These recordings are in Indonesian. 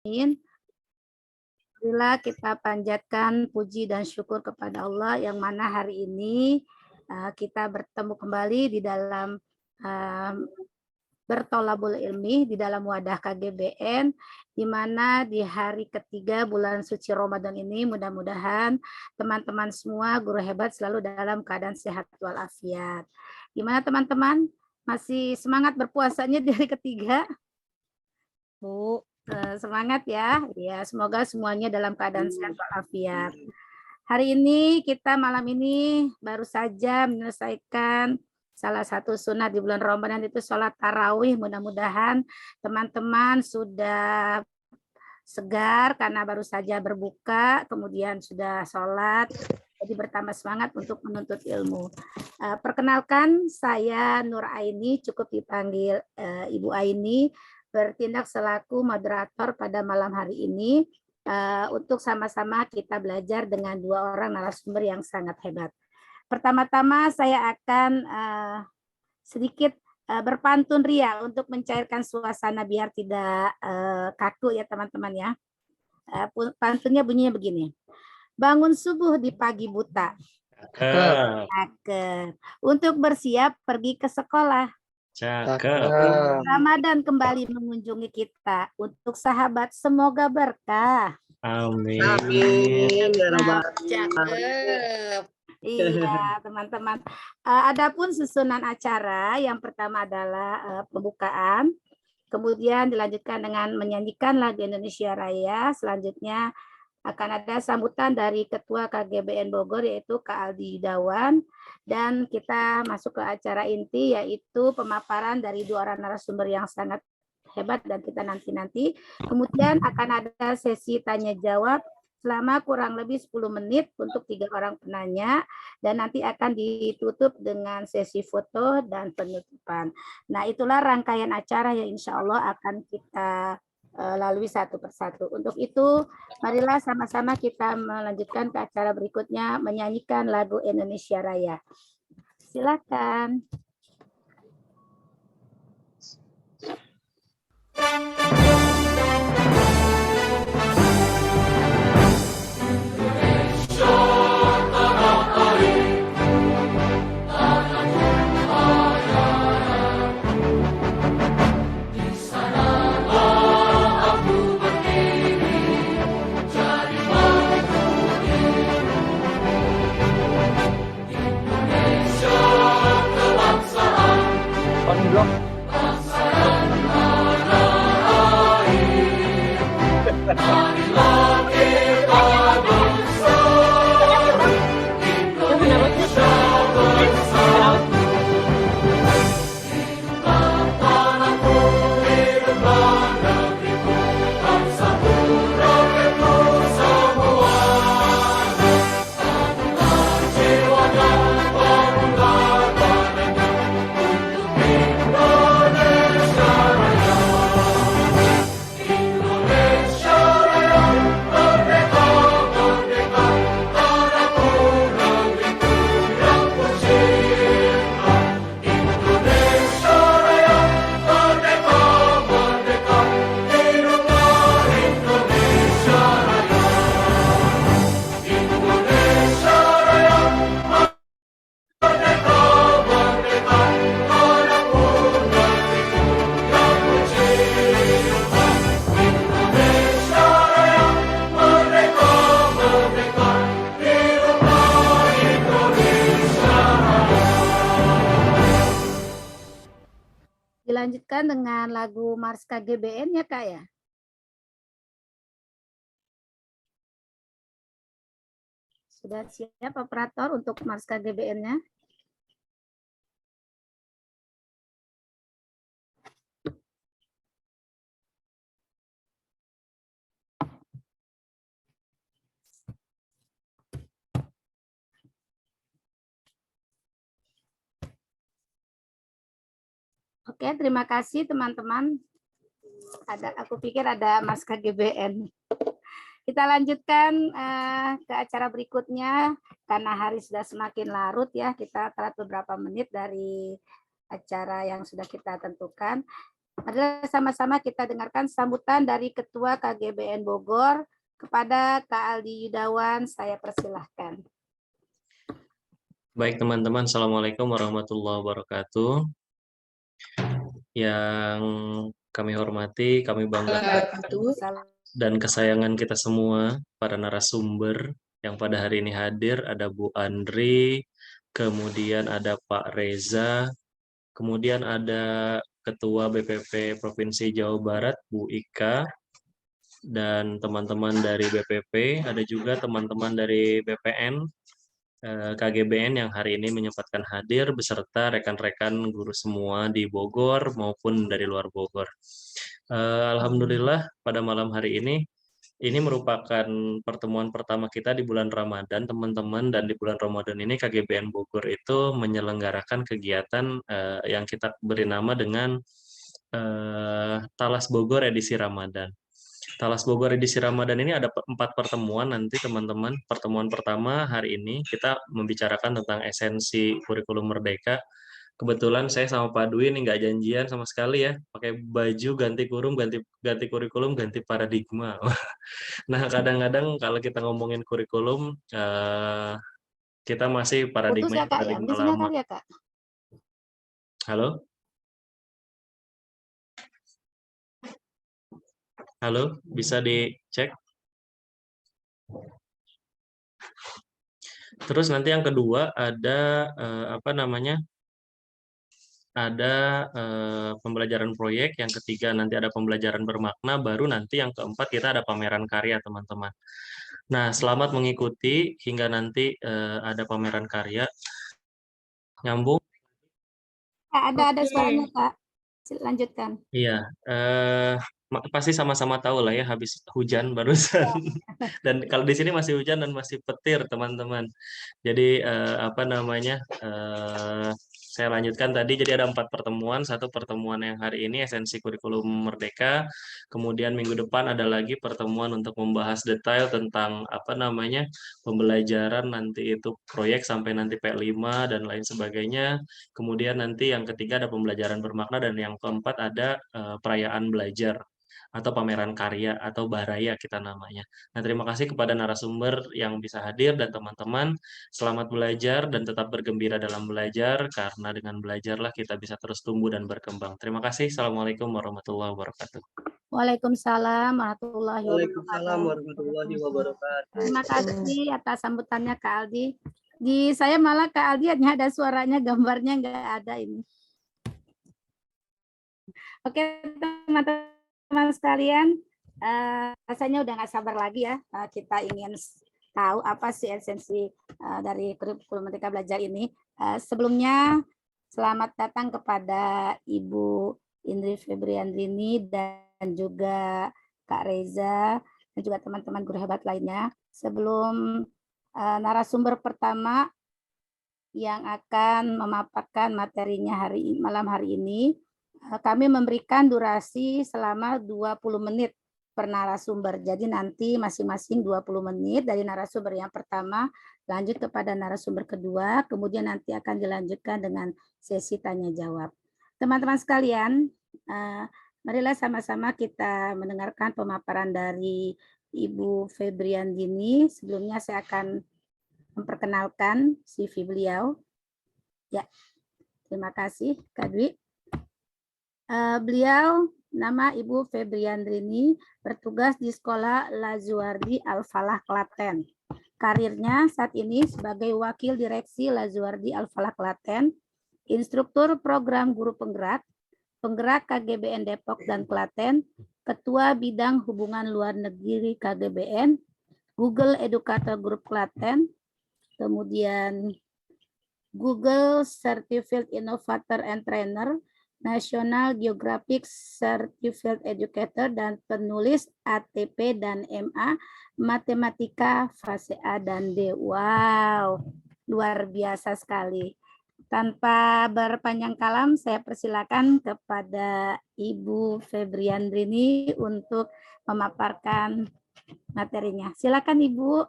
Alhamdulillah kita panjatkan puji dan syukur kepada Allah yang mana hari ini kita bertemu kembali di dalam bertolabul ilmi di dalam wadah KGBN, di mana di hari ketiga bulan suci Ramadan ini mudah-mudahan teman-teman semua guru hebat selalu dalam keadaan sehat walafiat. Gimana teman-teman? Masih semangat berpuasanya di hari ketiga? Bu, semangat ya. Ya, semoga semuanya dalam keadaan sehat walafiat. Hari ini kita malam ini baru saja menyelesaikan salah satu sunnah di bulan Ramadan itu sholat tarawih. Mudah-mudahan teman-teman sudah segar karena baru saja berbuka, kemudian sudah sholat, jadi bertambah semangat untuk menuntut ilmu. Perkenalkan, saya Nur Aini, cukup dipanggil Ibu Aini, bertindak selaku moderator pada malam hari ini untuk sama-sama kita belajar dengan dua orang narasumber yang sangat hebat. Pertama-tama saya akan sedikit berpantun ria untuk mencairkan suasana biar tidak kaku ya teman-teman ya. Pantunnya bunyinya begini. Bangun subuh di pagi buta. Cakep. Untuk bersiap pergi ke sekolah. Cakep. Ramadan kembali mengunjungi kita. Untuk sahabat semoga berkah. Amin. Cakep. Iya, teman-teman. Adapun susunan acara, yang pertama adalah pembukaan, kemudian dilanjutkan dengan menyanyikan lagu Indonesia Raya, selanjutnya akan ada sambutan dari Ketua KGBN Bogor, yaitu Kak Aldi Dawan, dan kita masuk ke acara inti, yaitu pemaparan dari dua orang narasumber yang sangat hebat dan kita nanti-nanti. Kemudian akan ada sesi tanya-jawab, selama kurang lebih 10 menit untuk 3 orang penanya, dan nanti akan ditutup dengan sesi foto dan penutupan. Nah, itulah rangkaian acara yang insya Allah akan kita lalui satu persatu. Untuk itu, marilah sama-sama kita melanjutkan ke acara berikutnya, menyanyikan lagu Indonesia Raya. Silakan. Dilanjutkan dengan lagu Mars KGBN ya Kak ya? Sudah siap operator untuk Mars KGBN-nya? Oke, terima kasih teman-teman. Aku pikir ada Mas KGBN. Kita lanjutkan ke acara berikutnya karena hari sudah semakin larut ya. Kita telat beberapa menit dari acara yang sudah kita tentukan. Adalah sama-sama kita dengarkan sambutan dari Ketua KGBN Bogor kepada Kak Aldi Yudawan. Saya persilahkan. Baik teman-teman, Assalamualaikum warahmatullahi wabarakatuh. Yang kami hormati, kami banggakan dan kesayangan kita semua, para narasumber yang pada hari ini hadir, ada Bu Andri, kemudian ada Pak Reza, kemudian ada Ketua BPP Provinsi Jawa Barat, Bu Ika, dan teman-teman dari BPP, ada juga teman-teman dari BPN, KGBN yang hari ini menyempatkan hadir beserta rekan-rekan guru semua di Bogor maupun dari luar Bogor. Alhamdulillah pada malam hari ini merupakan pertemuan pertama kita di bulan Ramadan, teman-teman, dan di bulan Ramadan ini KGBN Bogor itu menyelenggarakan kegiatan yang kita beri nama dengan Talas Bogor edisi Ramadan. Talas Bogor edisi Ramadan ini ada 4 pertemuan nanti teman-teman. Pertemuan pertama hari ini kita membicarakan tentang esensi kurikulum merdeka. Kebetulan saya sama Pak Dwi ini nggak janjian sama sekali ya, pakai baju ganti kurung, ganti kurikulum, ganti paradigma. Nah kadang-kadang kalau kita ngomongin kurikulum, kita masih Putus ya Kak ya, paradigma mungkin sinyal lama. kali ya Kak. Halo? Halo, bisa dicek? Terus nanti yang kedua ada apa namanya? Ada pembelajaran proyek, yang ketiga nanti ada pembelajaran bermakna, baru nanti yang keempat kita ada pameran karya teman-teman. Nah, selamat mengikuti hingga nanti ada pameran karya. Nyambung? Kak, ada suaranya Kak. Lanjutkan. Iya, pasti sama-sama tahu lah ya habis hujan barusan. Dan kalau di sini masih hujan dan masih petir teman-teman. Jadi apa namanya? Saya lanjutkan tadi. Jadi ada 4 pertemuan. Satu pertemuan yang hari ini esensi kurikulum merdeka. Kemudian minggu depan ada lagi pertemuan untuk membahas detail tentang apa namanya pembelajaran nanti itu proyek sampai nanti P5 dan lain sebagainya. Kemudian nanti yang ketiga ada pembelajaran bermakna dan yang keempat ada perayaan belajar atau pameran karya atau baraya kita namanya. Nah, terima kasih kepada narasumber yang bisa hadir dan teman-teman. Selamat belajar dan tetap bergembira dalam belajar karena dengan belajarlah kita bisa terus tumbuh dan berkembang. Terima kasih. Assalamualaikum warahmatullahi wabarakatuh. Waalaikumsalam warahmatullahi Waalaikumsalam wabarakatuh. warahmatullahi wabarakatuh. Terima kasih atas sambutannya Kak Aldi. Di saya malah Kak Aldi hanya ada suaranya, gambarnya nggak ada ini. Oke teman-teman sekalian, rasanya udah nggak sabar lagi ya. Kita ingin tahu apa sih esensi dari kurikulum Merdeka Belajar ini. Sebelumnya selamat datang kepada Ibu Indri Febriandrini dan juga Kak Reza dan juga teman-teman guru hebat lainnya. Sebelum narasumber pertama yang akan memaparkan materinya malam hari ini, kami memberikan durasi selama 20 menit per narasumber. Jadi nanti masing-masing 20 menit dari narasumber yang pertama, lanjut kepada narasumber kedua, kemudian nanti akan dilanjutkan dengan sesi tanya jawab. Teman-teman sekalian, marilah sama-sama kita mendengarkan pemaparan dari Ibu Febriandini. Sebelumnya saya akan memperkenalkan CV beliau. Ya, terima kasih Kak Dwi. Beliau nama Ibu Febriandrini, bertugas di Sekolah Lazuardi Al-Falah Klaten. Karirnya saat ini sebagai Wakil Direksi Lazuardi Al-Falah Klaten, Instruktur Program Guru Penggerak, Penggerak KGBN Depok dan Klaten, Ketua Bidang Hubungan Luar Negeri KGBN, Google Educator Group Klaten, kemudian Google Certified Innovator and Trainer, National Geographic Certified Educator, dan penulis ATP dan MA Matematika fase A dan D. Wow, luar biasa sekali. Tanpa berpanjang kalam, saya persilakan kepada Ibu Febriandrini untuk memaparkan materinya. Silakan Ibu.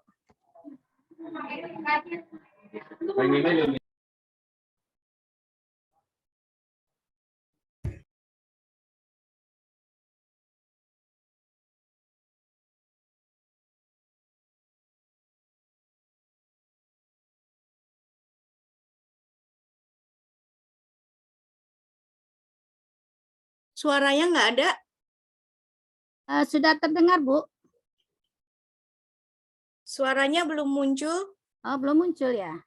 Suaranya nggak ada. Sudah terdengar, Bu? Suaranya belum muncul. Oh, belum muncul ya?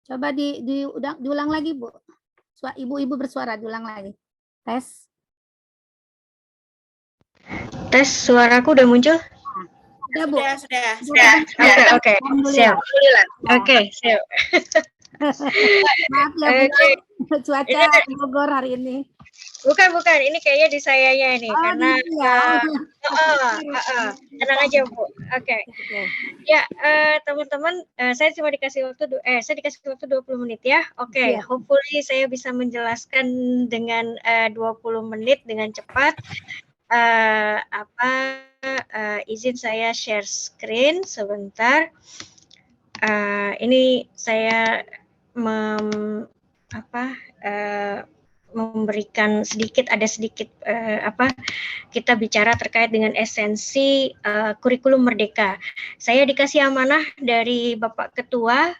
Coba diulang lagi, Bu. Ibu-ibu bersuara, diulang lagi. Tes. Tes, suaraku udah muncul? Sudah, Bu. Sudah. Oke. Siap. Oke, siap. Maaf ya, Bu. Cuaca Bogor hari ini. Bukan. Ini kayaknya di sayanya ini. Karena gitu ya. tenang aja, Bu. Oke. Ya, teman-teman, saya cuma dikasih waktu 20 menit ya. Oke, hopefully saya bisa menjelaskan dengan 20 menit dengan cepat. Izin saya share screen sebentar. Ini saya memberikan ada sedikit kita bicara terkait dengan esensi kurikulum merdeka. Saya dikasih amanah dari Bapak Ketua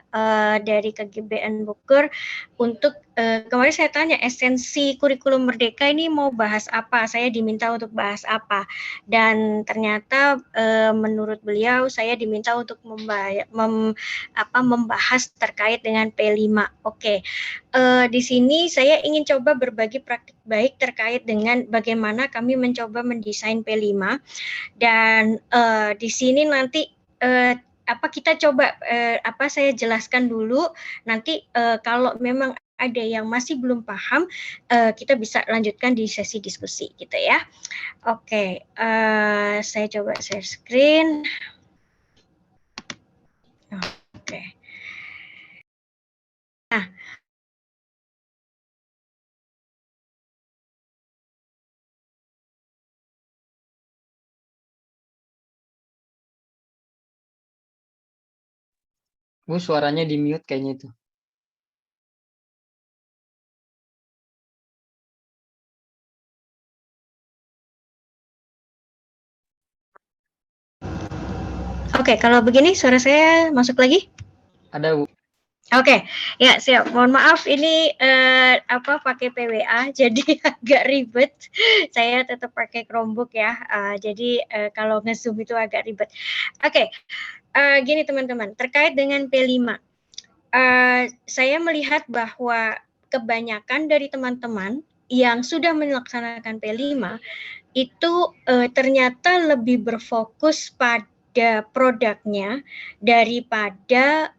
dari KGBN Bogor untuk kemarin saya tanya esensi kurikulum merdeka ini mau bahas apa, saya diminta untuk bahas apa, dan ternyata menurut beliau saya diminta untuk membahas terkait dengan P5. Oke. Di sini saya ingin coba berbagi praktik baik terkait dengan bagaimana kami mencoba mendesain P5, dan di sini nanti kita coba saya jelaskan dulu, nanti kalau memang ada yang masih belum paham, kita bisa lanjutkan di sesi diskusi gitu ya. Oke, saya coba share screen. Oke. Nah, Bu, suaranya di mute kayaknya itu. Oke, kalau begini suara saya masuk lagi? Ada, Bu. Oke, ya siap. Mohon maaf ini pakai PWA jadi agak ribet. Saya tetap pakai Chromebook ya. Jadi kalau nge-zoom itu agak ribet. Oke, gini teman-teman, terkait dengan P5. Saya melihat bahwa kebanyakan dari teman-teman yang sudah melaksanakan P5 itu ternyata lebih berfokus pada produknya daripada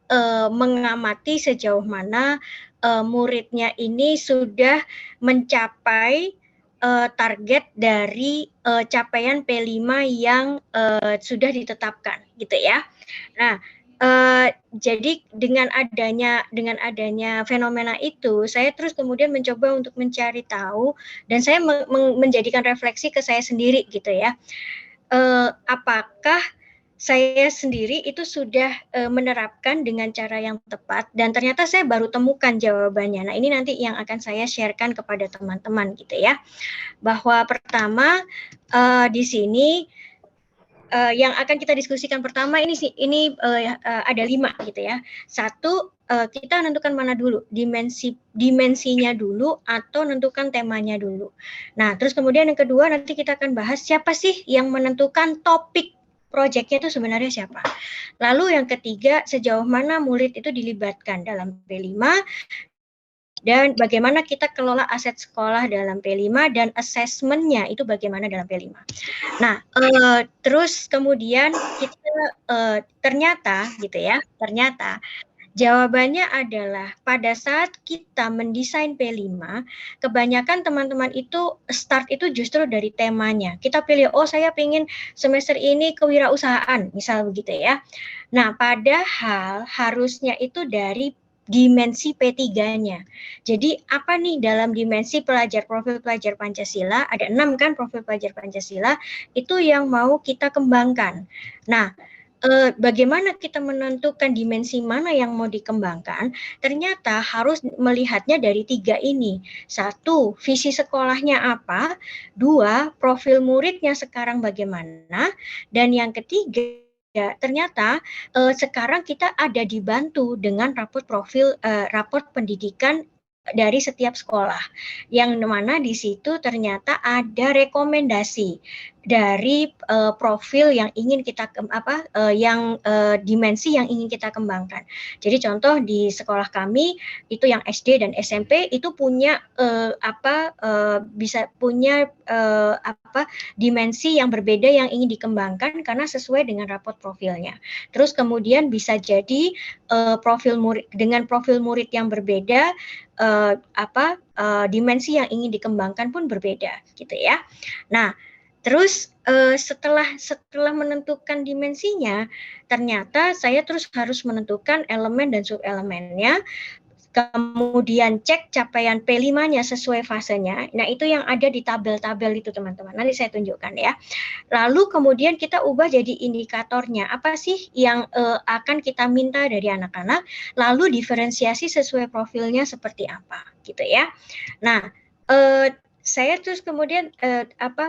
mengamati sejauh mana muridnya ini sudah mencapai target dari capaian P5 yang sudah ditetapkan gitu ya. Nah, jadi dengan adanya fenomena itu, saya terus kemudian mencoba untuk mencari tahu, dan saya menjadikan refleksi ke saya sendiri gitu ya. Apakah saya sendiri itu sudah menerapkan dengan cara yang tepat, dan ternyata saya baru temukan jawabannya. Nah, ini nanti yang akan saya sharekan kepada teman-teman gitu ya. Bahwa pertama di sini yang akan kita diskusikan pertama ini ada 5 gitu ya. Satu, kita menentukan mana dulu, dimensinya dulu atau menentukan temanya dulu. Nah, terus kemudian yang kedua nanti kita akan bahas siapa sih yang menentukan topik proyeknya itu sebenarnya siapa. Lalu yang ketiga, sejauh mana murid itu dilibatkan dalam P5, dan bagaimana kita kelola aset sekolah dalam P5, dan assessment-nya itu bagaimana dalam P5. Nah, terus kemudian kita ternyata jawabannya adalah pada saat kita mendesain P5, kebanyakan teman-teman itu start itu justru dari temanya. Kita pilih, saya pengen semester ini kewirausahaan, misal begitu ya. Nah, padahal harusnya itu dari dimensi P3-nya. Jadi apa nih dalam dimensi profil pelajar Pancasila, ada 6 kan profil pelajar Pancasila, itu yang mau kita kembangkan. Nah, bagaimana kita menentukan dimensi mana yang mau dikembangkan? Ternyata harus melihatnya dari 3 ini. 1, visi sekolahnya apa? 2, profil muridnya sekarang bagaimana? Dan yang ketiga, ternyata sekarang kita ada dibantu dengan raport pendidikan dari setiap sekolah, yang mana di situ ternyata ada rekomendasi dari profil yang ingin kita dimensi yang ingin kita kembangkan. Jadi contoh di sekolah kami itu yang SD dan SMP itu punya bisa punya dimensi yang berbeda yang ingin dikembangkan karena sesuai dengan raport profilnya. Terus kemudian bisa jadi profil murid dengan profil murid yang berbeda, dimensi yang ingin dikembangkan pun berbeda, gitu ya. Nah, terus setelah menentukan dimensinya, ternyata saya terus harus menentukan elemen dan subelemennya, kemudian cek capaian P5-nya sesuai fasenya. Nah, itu yang ada di tabel-tabel itu, teman-teman. Nanti saya tunjukkan ya. Lalu kemudian kita ubah jadi indikatornya. Apa sih yang akan kita minta dari anak-anak? Lalu diferensiasi sesuai profilnya seperti apa, gitu ya. Nah, saya terus kemudian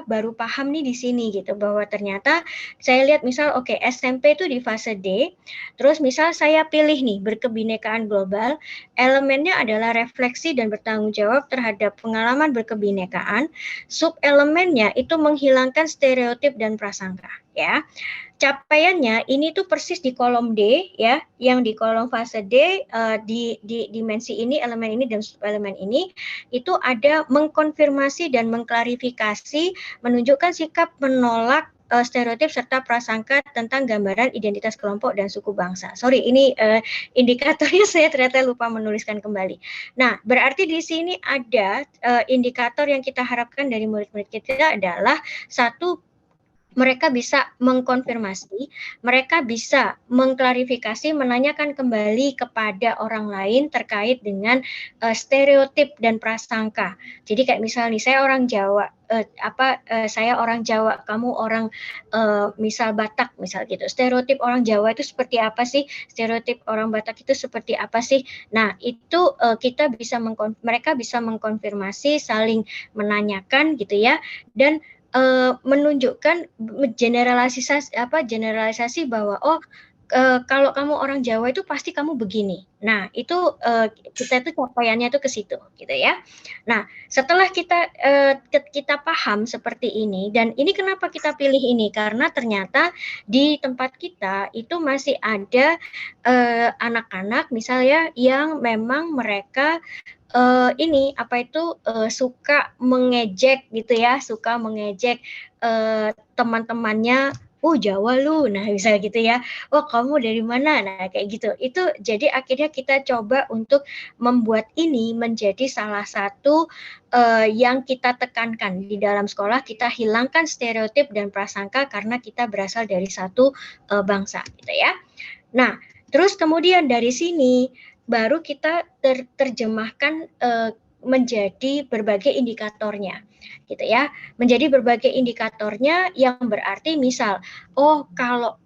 baru paham nih di sini gitu, bahwa ternyata saya lihat misal SMP itu di fase D, terus misal saya pilih nih berkebinekaan global, elemennya adalah refleksi dan bertanggung jawab terhadap pengalaman berkebinekaan, sub elemennya itu menghilangkan stereotip dan prasangka, ya. Capaiannya ini tuh persis di kolom D ya, yang di kolom fase D di dimensi ini, elemen ini dan subelemen ini itu ada mengkonfirmasi dan mengklarifikasi, menunjukkan sikap menolak stereotip serta prasangka tentang gambaran identitas kelompok dan suku bangsa. Sorry, ini indikatornya saya ternyata lupa menuliskan kembali. Nah, berarti di sini ada indikator yang kita harapkan dari murid-murid kita adalah satu, mereka bisa mengkonfirmasi, mereka bisa mengklarifikasi, menanyakan kembali kepada orang lain terkait dengan stereotip dan prasangka. Jadi kayak misalnya nih, saya orang Jawa, saya orang Jawa, kamu orang misal Batak, misal gitu. Stereotip orang Jawa itu seperti apa sih? Stereotip orang Batak itu seperti apa sih? Nah, itu kita bisa mereka bisa mengkonfirmasi, saling menanyakan gitu ya, dan menunjukkan generalisasi bahwa kalau kamu orang Jawa itu pasti kamu begini. Nah, itu kita itu capaiannya itu ke situ, gitu ya. Nah, setelah kita paham seperti ini, dan ini kenapa kita pilih ini? Karena ternyata di tempat kita itu masih ada anak-anak misalnya yang memang mereka suka mengejek gitu ya, suka mengejek teman-temannya, oh Jawa lu, nah bisa gitu ya, oh kamu dari mana, nah kayak gitu. Itu jadi akhirnya kita coba untuk membuat ini menjadi salah satu yang kita tekankan di dalam sekolah, kita hilangkan stereotip dan prasangka karena kita berasal dari satu bangsa gitu ya. Nah, terus kemudian dari sini baru kita terjemahkan menjadi berbagai indikatornya, gitu ya. Menjadi berbagai indikatornya yang berarti misal, oh kalau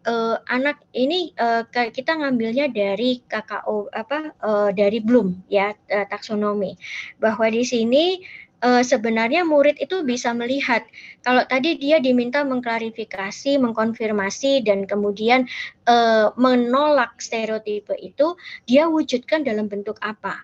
anak ini kita ngambilnya dari KKO dari Bloom ya, taksonomi, bahwa di sini sebenarnya murid itu bisa melihat kalau tadi dia diminta mengklarifikasi, mengkonfirmasi, dan kemudian menolak stereotipe itu, dia wujudkan dalam bentuk apa?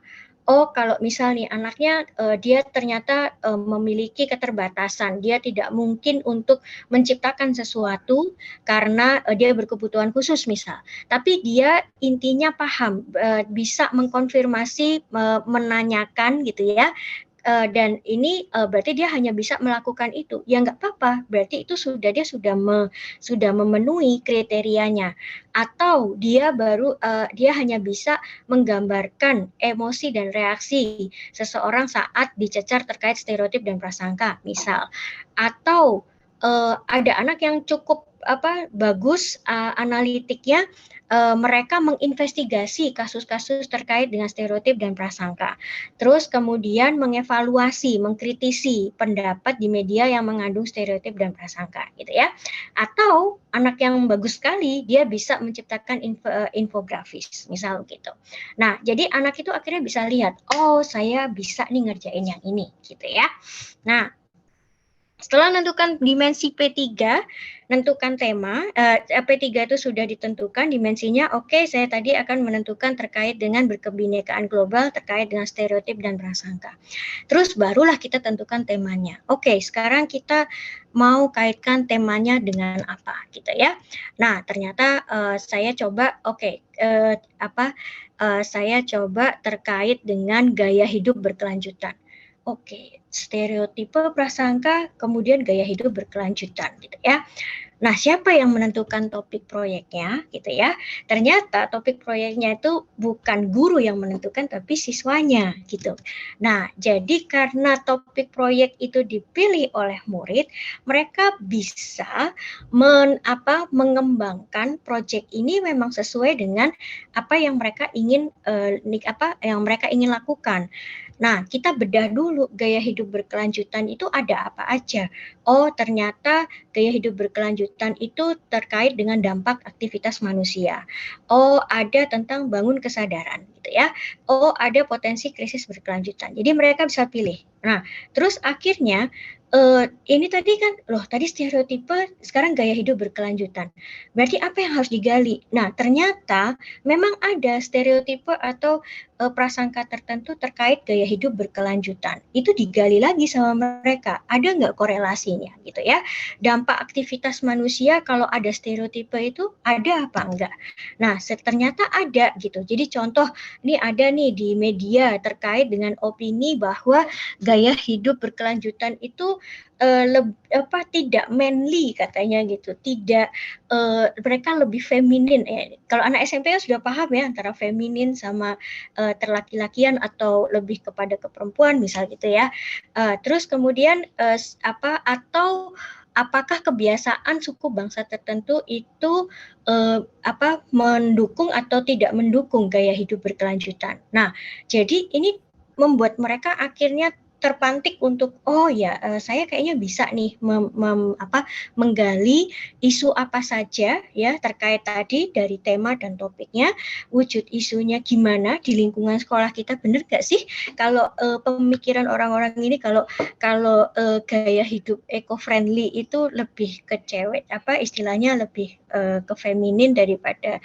Oh, kalau misalnya anaknya dia ternyata memiliki keterbatasan, dia tidak mungkin untuk menciptakan sesuatu karena dia berkebutuhan khusus misal. Tapi dia intinya paham, bisa mengkonfirmasi, menanyakan gitu ya. Dan ini berarti dia hanya bisa melakukan itu, ya nggak apa-apa, berarti itu dia sudah memenuhi kriterianya. Atau dia hanya bisa menggambarkan emosi dan reaksi seseorang saat dicecar terkait stereotip dan prasangka misal. Atau ada anak yang cukup bagus analitiknya, mereka menginvestigasi kasus-kasus terkait dengan stereotip dan prasangka. Terus kemudian mengevaluasi, mengkritisi pendapat di media yang mengandung stereotip dan prasangka, gitu ya. Atau anak yang bagus sekali, dia bisa menciptakan infografis, misal gitu. Nah, jadi anak itu akhirnya bisa lihat, oh saya bisa nih ngerjain yang ini, gitu ya. Nah, Setelah menentukan dimensi P3, menentukan tema, P3 itu sudah ditentukan dimensinya, oke, saya tadi akan menentukan terkait dengan berkebinekaan global, terkait dengan stereotip dan prasangka. Terus barulah kita tentukan temanya. Oke, sekarang kita mau kaitkan temanya dengan apa, gitu ya. Nah, ternyata saya coba, saya coba terkait dengan gaya hidup berkelanjutan. Oke, stereotipe prasangka, kemudian gaya hidup berkelanjutan, gitu ya. Nah, siapa yang menentukan topik proyeknya, gitu ya? Ternyata topik proyeknya itu bukan guru yang menentukan, tapi siswanya, gitu. Nah, jadi karena topik proyek itu dipilih oleh murid, mereka bisa mengembangkan proyek ini memang sesuai dengan apa yang mereka ingin lakukan. Nah, kita bedah dulu gaya hidup berkelanjutan itu ada apa aja. Oh, ternyata gaya hidup berkelanjutan itu terkait dengan dampak aktivitas manusia. Oh, ada tentang bangun kesadaran, gitu ya. Oh, ada potensi krisis berkelanjutan. Jadi mereka bisa pilih. Nah, terus akhirnya ini tadi kan, tadi stereotipe, sekarang gaya hidup berkelanjutan. Berarti apa yang harus digali? Nah, ternyata memang ada stereotipe atau prasangka tertentu terkait gaya hidup berkelanjutan. Itu digali lagi sama mereka. Ada nggak korelasinya, gitu ya? Dampak aktivitas manusia kalau ada stereotipe itu ada apa enggak? Nah, ternyata ada gitu. Jadi contoh ini ada nih di media terkait dengan opini bahwa gaya hidup berkelanjutan itu tidak manly katanya gitu, tidak mereka lebih feminin. Kalau anak SMP kan sudah paham ya antara feminin sama terlaki-lakian atau lebih kepada keperempuan misal gitu ya. Terus kemudian atau apakah kebiasaan suku bangsa tertentu itu mendukung atau tidak mendukung gaya hidup berkelanjutan. Nah, jadi ini membuat mereka akhirnya terpantik untuk saya kayaknya bisa nih menggali isu apa saja ya terkait tadi dari tema dan topiknya, wujud isunya gimana di lingkungan sekolah kita, benar gak sih kalau pemikiran orang-orang ini kalau gaya hidup eco-friendly itu lebih ke cewek, istilahnya lebih ke feminin daripada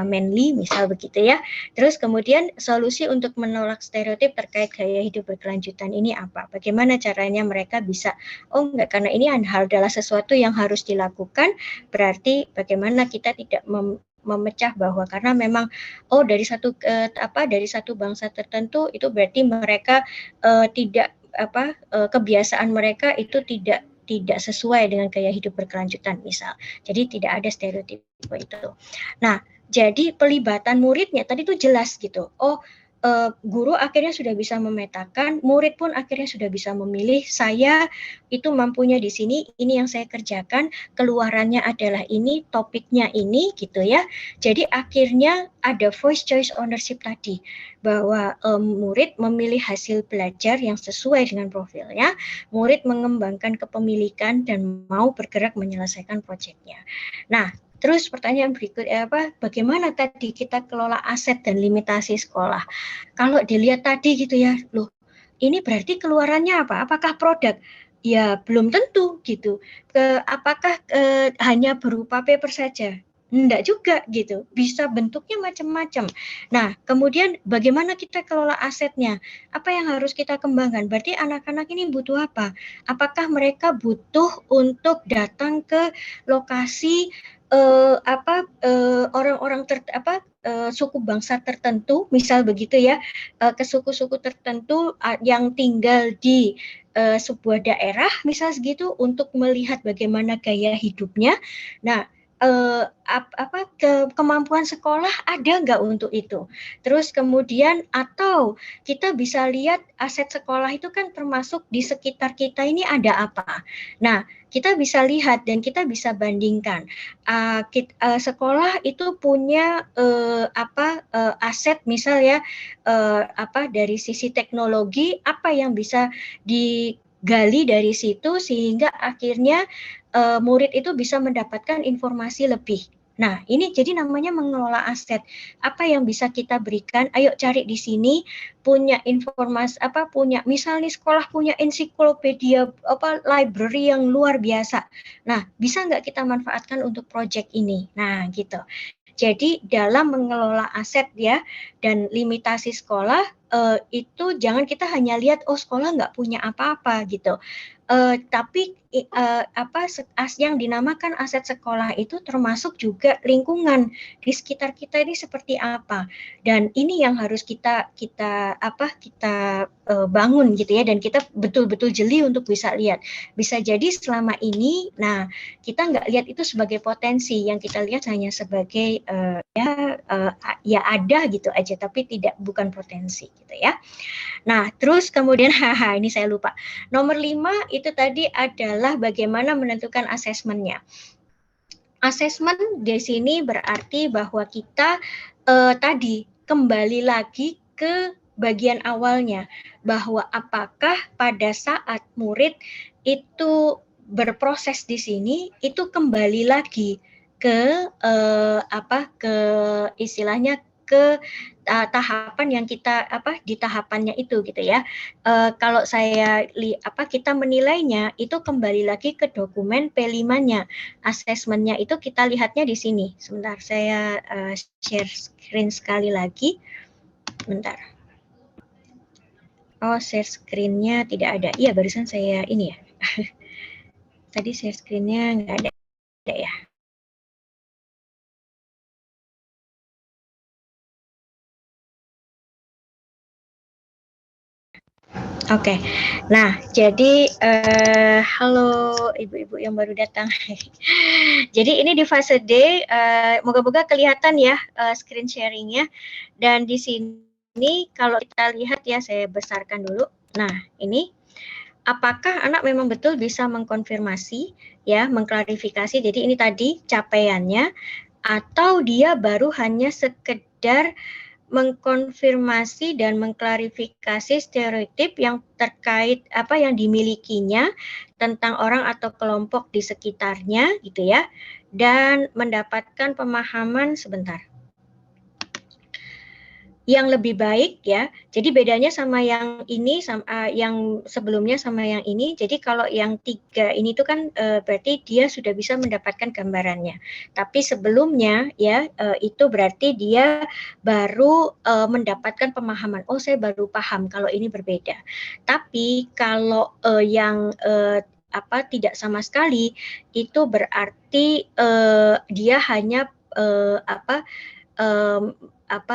manly misal begitu ya. Terus kemudian solusi untuk menolak stereotip terkait gaya hidup berkelanjutan ini apa? Bagaimana caranya mereka bisa, karena ini adalah sesuatu yang harus dilakukan, berarti bagaimana kita tidak memecah bahwa karena memang dari satu bangsa tertentu itu berarti mereka kebiasaan mereka itu tidak sesuai dengan gaya hidup berkelanjutan misal. Jadi tidak ada stereotip itu. Nah, jadi pelibatan muridnya tadi itu jelas gitu. Guru akhirnya sudah bisa memetakan, murid pun akhirnya sudah bisa memilih, saya itu mampunya di sini, ini yang saya kerjakan, keluarannya adalah ini, topiknya ini gitu ya. Jadi akhirnya ada voice choice ownership tadi, bahwa murid memilih hasil belajar yang sesuai dengan profilnya, murid mengembangkan kepemilikan dan mau bergerak menyelesaikan proyeknya. Nah, terus pertanyaan berikut bagaimana tadi kita kelola aset dan limitasi sekolah? Kalau dilihat tadi gitu ya, ini berarti keluarannya apa? Apakah produk? Ya belum tentu gitu. Apakah hanya berupa paper saja? Enggak juga gitu, bisa bentuknya macam-macam. Nah, kemudian bagaimana kita kelola asetnya? Apa yang harus kita kembangkan? Berarti anak-anak ini butuh apa? Apakah mereka butuh untuk datang ke lokasi orang-orang suku bangsa tertentu, misal begitu ya, ke suku-suku tertentu yang tinggal di sebuah daerah, misal segitu, untuk melihat bagaimana gaya hidupnya. Nah, kemampuan sekolah ada nggak untuk itu? Terus kemudian atau kita bisa lihat aset sekolah itu kan termasuk di sekitar kita ini ada apa? Nah, kita bisa lihat dan kita bisa bandingkan. Sekolah itu punya aset misal ya dari sisi teknologi, apa yang bisa digali dari situ sehingga akhirnya murid itu bisa mendapatkan informasi lebih. Nah, ini jadi namanya mengelola aset. Apa yang bisa kita berikan? Ayo cari di sini, punya informasi punya misal nih sekolah punya ensiklopedia library yang luar biasa. Nah, bisa nggak kita manfaatkan untuk project ini? Nah, gitu. Jadi dalam mengelola aset ya dan limitasi sekolah itu jangan kita hanya lihat sekolah nggak punya apa-apa gitu. Tapi yang dinamakan aset sekolah itu termasuk juga lingkungan di sekitar kita ini seperti apa, dan ini yang harus kita bangun gitu ya, dan kita betul-betul jeli untuk bisa lihat. Bisa jadi selama ini, nah kita nggak lihat itu sebagai potensi, yang kita lihat hanya sebagai ya ada gitu aja, tapi bukan potensi gitu ya. Nah, terus kemudian ini saya lupa. Nomor 5 itu tadi adalah bagaimana menentukan asesmennya. Asesmen di sini berarti bahwa kita tadi kembali lagi ke bagian awalnya, bahwa apakah pada saat murid itu berproses di sini itu kembali lagi ke ke istilahnya ke tahapan yang kita di tahapannya itu gitu ya. Kalau kita menilainya itu kembali lagi ke dokumen P5-nya. Asesmennya itu kita lihatnya di sini. Sebentar, saya share screen sekali lagi. Bentar. Share screen-nya tidak ada. Iya, barusan saya ini ya. Tadi share screen-nya nggak ada ya. Oke, nah jadi halo ibu-ibu yang baru datang. Jadi ini di fase D, moga-moga kelihatan ya screen sharingnya. Dan di sini kalau kita lihat ya, saya besarkan dulu. Nah ini, apakah anak memang betul bisa mengkonfirmasi ya, mengklarifikasi. Jadi ini tadi capaiannya, atau dia baru hanya sekedar mengkonfirmasi dan mengklarifikasi stereotip yang terkait yang dimilikinya tentang orang atau kelompok di sekitarnya gitu ya, dan mendapatkan pemahaman yang lebih baik ya. Jadi bedanya sama yang ini, yang sebelumnya sama yang ini. Jadi kalau yang 3 ini tuh kan berarti dia sudah bisa mendapatkan gambarannya. Tapi sebelumnya ya itu berarti dia baru mendapatkan pemahaman. Saya baru paham kalau ini berbeda. Tapi kalau yang tidak sama sekali, itu berarti dia hanya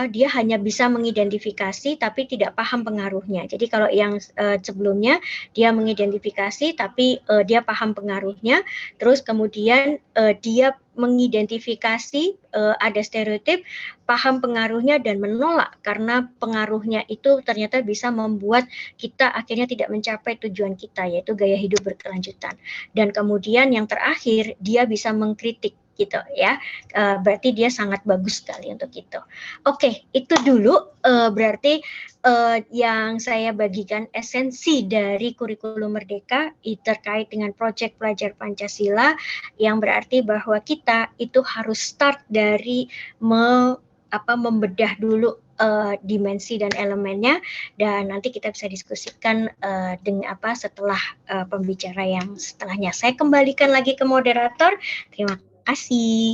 dia hanya bisa mengidentifikasi tapi tidak paham pengaruhnya. Jadi kalau yang sebelumnya dia mengidentifikasi tapi dia paham pengaruhnya, terus kemudian dia mengidentifikasi ada stereotip, paham pengaruhnya dan menolak karena pengaruhnya itu ternyata bisa membuat kita akhirnya tidak mencapai tujuan kita, yaitu gaya hidup berkelanjutan. Dan kemudian yang terakhir, dia bisa mengkritik gitu ya, berarti dia sangat bagus sekali untuk itu. Oke, itu dulu berarti yang saya bagikan esensi dari kurikulum Merdeka terkait dengan proyek pelajar Pancasila, yang berarti bahwa kita itu harus start dari membedah dulu dimensi dan elemennya, dan nanti kita bisa diskusikan dengan setelah pembicara yang setelahnya. Saya kembalikan lagi ke moderator. Terima kasih.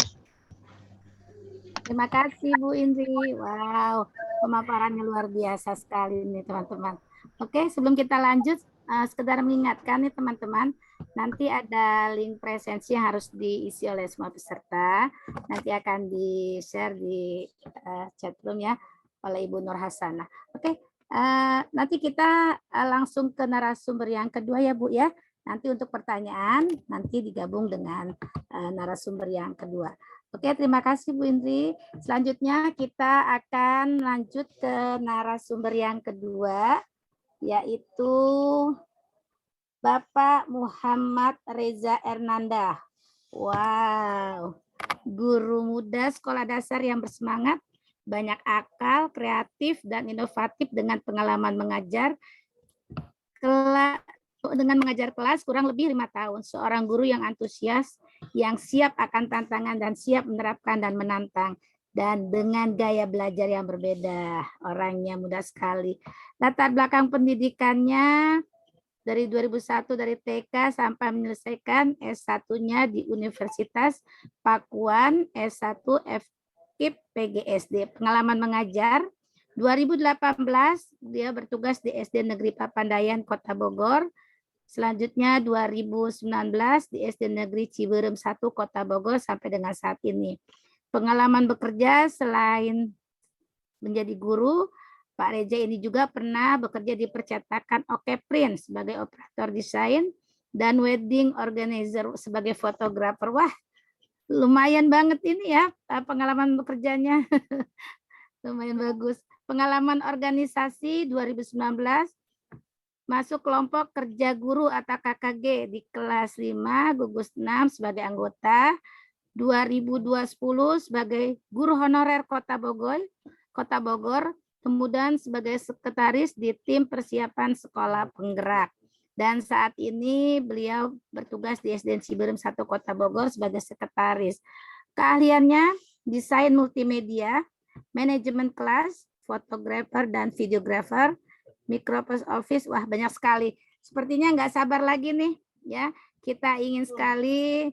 Terima kasih Bu Indri. Wow, pemaparannya luar biasa sekali nih teman-teman. Oke, sebelum kita lanjut, sekedar mengingatkan nih teman-teman, nanti ada link presensi yang harus diisi oleh semua peserta. Nanti akan di-share di chat room ya oleh Ibu Nur Hasanah. Oke, nanti kita langsung ke narasumber yang kedua ya Bu ya. Nanti untuk pertanyaan, nanti digabung dengan narasumber yang kedua. Oke, terima kasih Bu Indri. Selanjutnya kita akan lanjut ke narasumber yang kedua, yaitu Bapak Muhammad Reza Ernanda. Wow, guru muda sekolah dasar yang bersemangat, banyak akal, kreatif, dan inovatif dengan pengalaman mengajar, dengan mengajar kelas kurang lebih 5 tahun. Seorang guru yang antusias, yang siap akan tantangan dan siap menerapkan dan menantang. Dan dengan gaya belajar yang berbeda. Orangnya mudah sekali. Latar belakang pendidikannya dari 2001 dari TK sampai menyelesaikan S1-nya di Universitas Pakuan, S1 FKIP PGSD. Pengalaman mengajar 2018 dia bertugas di SD Negeri Papandayan Kota Bogor. Selanjutnya 2019 di SD Negeri Ciberem 1 Kota Bogor sampai dengan saat ini. Pengalaman bekerja selain menjadi guru, Pak Reza ini juga pernah bekerja di percetakan Oke Print sebagai operator desain dan wedding organizer sebagai fotografer. Wah, lumayan banget ini ya pengalaman bekerjanya. Lumayan bagus. Pengalaman organisasi 2019 masuk kelompok kerja guru atau KKG di kelas 5, gugus 6 sebagai anggota, 2010 sebagai guru honorer Kota Bogor, kemudian sebagai sekretaris di tim persiapan sekolah penggerak. Dan saat ini beliau bertugas di SDN Ciberem 1 Kota Bogor sebagai sekretaris. Keahliannya desain multimedia, manajemen kelas, fotografer dan videografer, Microsoft Office, wah banyak sekali. Sepertinya nggak sabar lagi nih, ya. Kita ingin sekali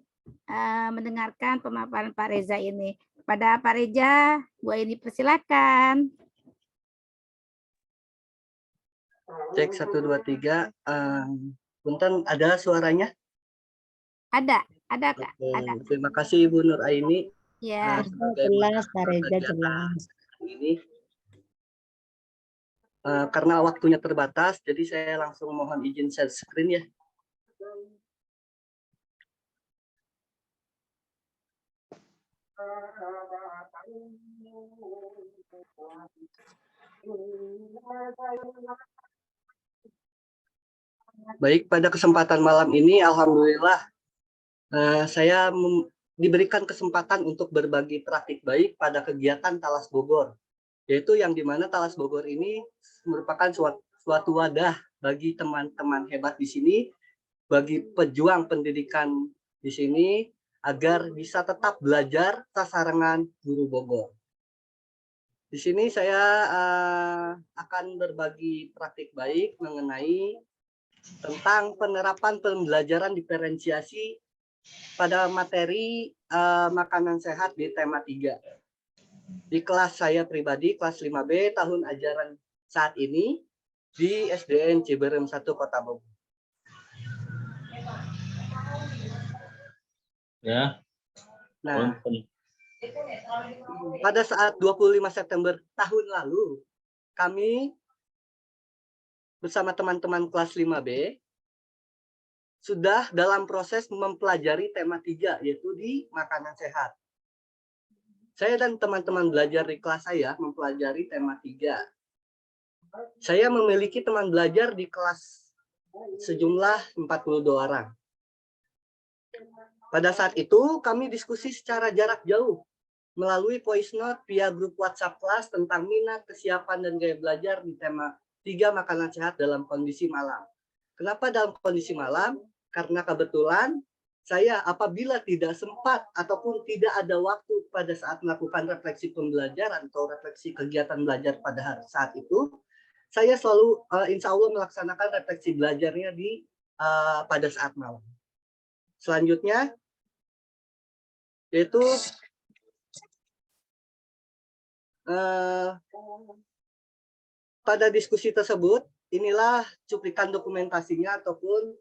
mendengarkan pemaparan Pak Reza ini. Kepada Pak Reza, Bu Aini persilakan. Cek 1, 2, 3. Punten, ada suaranya? Ada Kak. Ada. Terima kasih Ibu Nur Aini. Ya. Jelas, Pak Reza jelas. Ini karena waktunya terbatas, jadi saya langsung mohon izin share screen ya. Baik, pada kesempatan malam ini, alhamdulillah saya diberikan kesempatan untuk berbagi praktik baik pada kegiatan Talas Bogor, yaitu yang dimana Talas Bogor ini merupakan suatu wadah bagi teman-teman hebat di sini, bagi pejuang pendidikan di sini, agar bisa tetap belajar sasarangan guru Bogor. Di sini saya akan berbagi praktik baik mengenai tentang penerapan pembelajaran diferensiasi pada materi makanan sehat di tema 3. Di kelas saya pribadi, kelas 5B, tahun ajaran saat ini di SDN Ciberem 1 Kota Bogor. Ya. Nah, pada saat 25 September tahun lalu, kami bersama teman-teman kelas 5B sudah dalam proses mempelajari tema 3, yaitu di makanan sehat. Saya dan teman-teman belajar di kelas saya mempelajari tema 3. Saya memiliki teman belajar di kelas sejumlah 42 orang. Pada saat itu, kami diskusi secara jarak jauh melalui voice note via grup WhatsApp kelas tentang minat, kesiapan, dan gaya belajar di tema 3 makanan sehat dalam kondisi malam. Kenapa dalam kondisi malam? Karena kebetulan saya apabila tidak sempat ataupun tidak ada waktu pada saat melakukan refleksi pembelajaran atau refleksi kegiatan belajar pada saat itu, saya selalu insya Allah melaksanakan refleksi belajarnya di pada saat malam. Selanjutnya, yaitu pada diskusi tersebut, inilah cuplikan dokumentasinya ataupun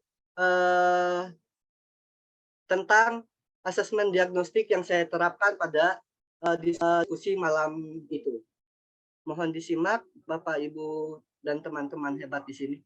tentang asesmen diagnostik yang saya terapkan pada diskusi malam itu. Mohon disimak, Bapak, Ibu, dan teman-teman hebat di sini.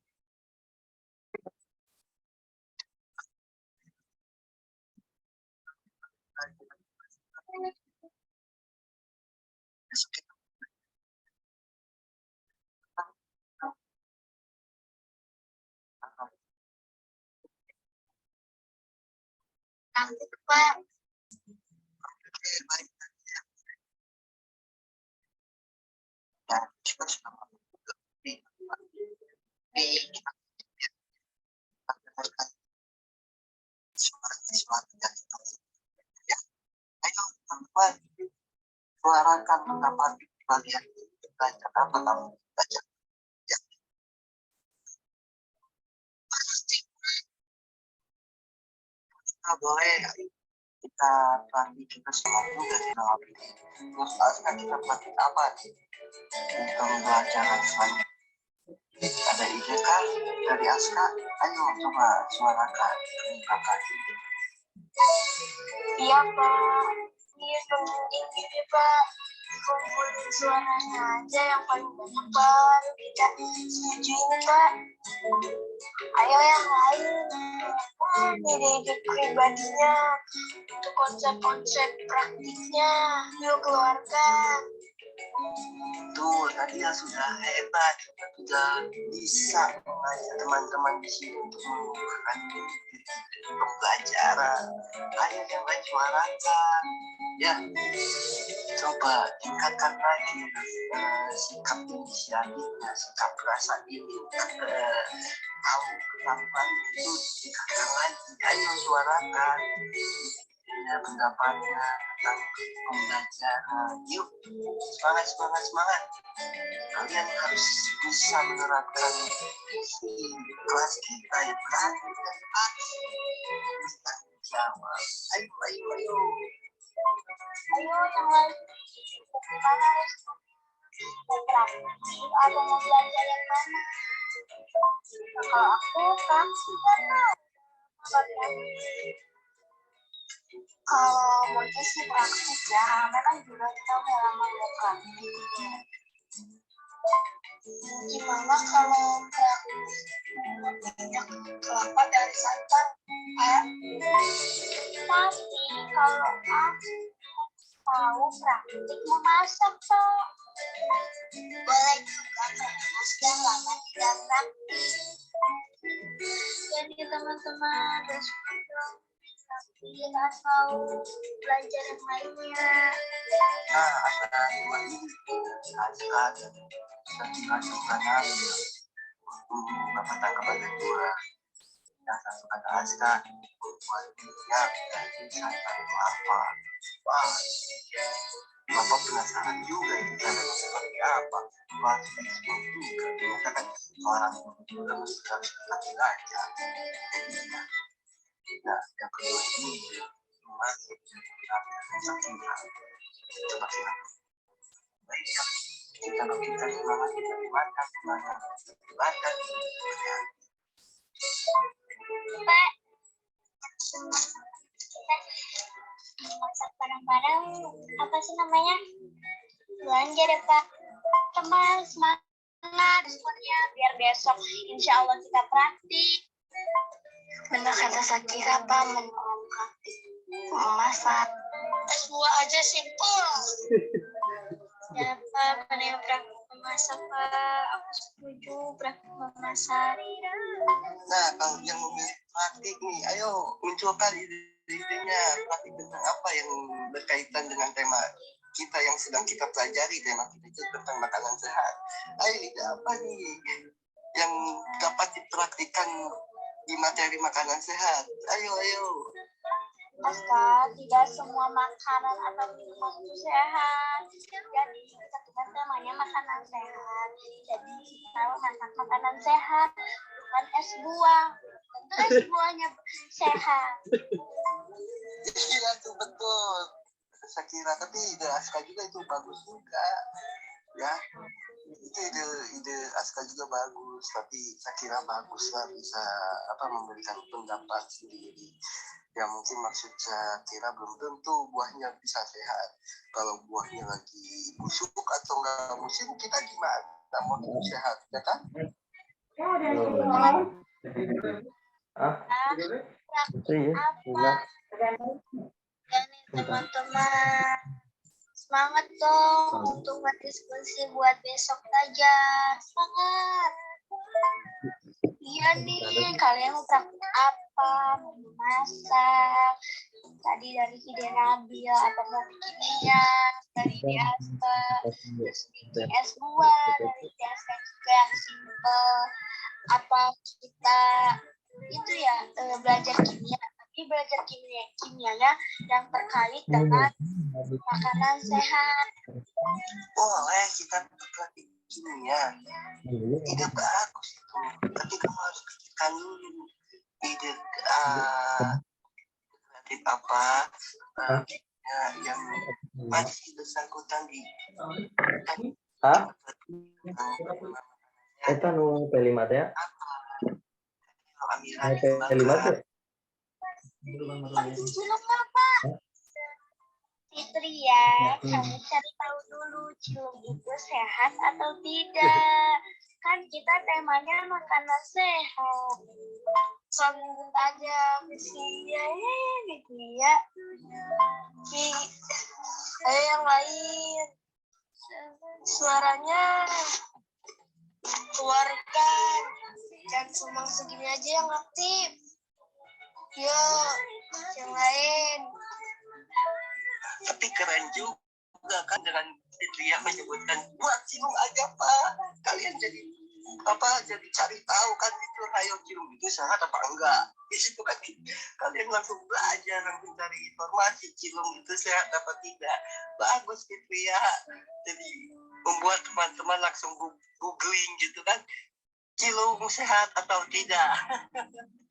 suarakan pendapat kalian. Belajar apa kamu belajar? Ya. Kita boleh kita pelatih kita semua juga di dalam ini. Terus sekarang kita pelatih apa nih? Untuk pembelajaran selanjutnya. Ada ide kah dari Aska? Ayo coba suarakan kakak. Iya Pak, ini penting ini Pak. Kumpulin suaranya aja yang paling banyak baru kita setujuin Pak. Ayo yang lain, ide-ide pribadinya, untuk konsep-konsep praktiknya, yuk keluarkan. Tuh, tadi ya sudah hebat, sudah bisa mengajak teman-teman di sini untuk melakukan pembelajaran. Ayo yang lain suarakan, ya. Coba tingkatkan lagi sikap inisiatifnya, sikap rasa ini, tahu kemampuan itu tingkatkan lagi. Ayo suarakan pendapatnya tentang pembelajaran. Yuk, semangat. Kalian harus bisa menerapkan isi kelas kita yang berarti dan jawab. Ayo. Ayo yang lain, bagaimana praktik atau mau belajar yang mana? Kalau aku praktik kalau mau sih praktik ya, karena kan juga kita udah lama gak praktik. Gimana kalau praktik banyak kelapa dan santan? Tapi kalau aku tahu praktik memasak Pak. Boleh juga memasukkan lama tidak praktik. Jadi teman-teman besok kita mau belajar yang lainnya. Nah, ada dua ini. Ada dikasihkan Bapak tangkap ada dua. Yang satu kata Aska, buat dia santan kelapa. Wah, Bapak penasaran juga ini caranya seperti apa. Wah, Facebook juga. Ternyata kan orang juga mesti harus kita belajar. Nah, yang kedua ini masih Sakina. Coba kita baik ya. Kita semangat kita dimakan. Pak, masak bareng-bareng apa sih namanya? Belanja deh Pak. Teman semangat semuanya biar besok insya Allah kita praktik. Benar kata Sakira Pak, menurut praktik memasak. Buah aja simpel. Ya Pak, pada yang praktik memasak Pak, aku setuju praktik memasak. Nah, kalau yang memilih praktik nih, ayo munculkan ide-idenya. Praktik tentang apa yang berkaitan dengan tema kita yang sedang kita pelajari. Tema kita itu tentang makanan sehat. Ayo, ide apa nih yang dapat dipraktikkan di materi makanan sehat? Ayo. Aska, tidak semua makanan atau minuman itu sehat. Jadi kita bukan namanya makanan sehat. Jadi kita masak makanan sehat, bukan es buah. Tentu es buahnya sehat. Iya tuh betul. Sakira, tapi ide Aska juga itu bagus juga. Ya, itu ide Aska juga bagus, tapi Sakira bagus lah bisa memberikan pendapat sendiri. Ya mungkin maksud Sakira belum tentu buahnya bisa sehat. Kalau buahnya lagi busuk atau enggak musim, kita gimana mau itu sehat, ya kan? Dan teman-teman semangat dong untuk berdiskusi buat besok belajar. Semangat. Iya nih, kalian mau praktik apa? Mau masak? Tadi dari ide Nabil atau mau bikin minyak dari ide Aska, terus bikin es buah dari ide Aska juga yang simple. Apa kita itu ya belajar kimia? Tapi Jadi belajar kimianya yang terkait dengan makanan sehat. Boleh kita praktik kimia. Ide bagus itu. Tapi kamu harus pikirkan dulu. Ide kreatif apa yang masih bersangkutan di Hah? Eta nu P5 teh ya? Amiran P5 teh? Cilung apa? Fitri ya, kamu cari tahu dulu cilung itu sehat atau tidak. Kan kita temanya makanan sehat. Sambut aja mesinnya gitu ya. Ayo yang lain. Suaranya keluarkan. Dan cuma segini aja yang aktif. Yuk, yang lain. Tapi keren juga kan dengan Fitria menyebutkan buat cilung aja Pak. Kalian jadi jadi cari tahu kan itu ayo cilung itu sehat apa enggak. Di situ kan kalian langsung belajar, langsung cari informasi cilung itu sehat apa tidak. Bagus Fitria. Jadi membuat teman-teman langsung googling gitu kan. Cilung sehat atau tidak.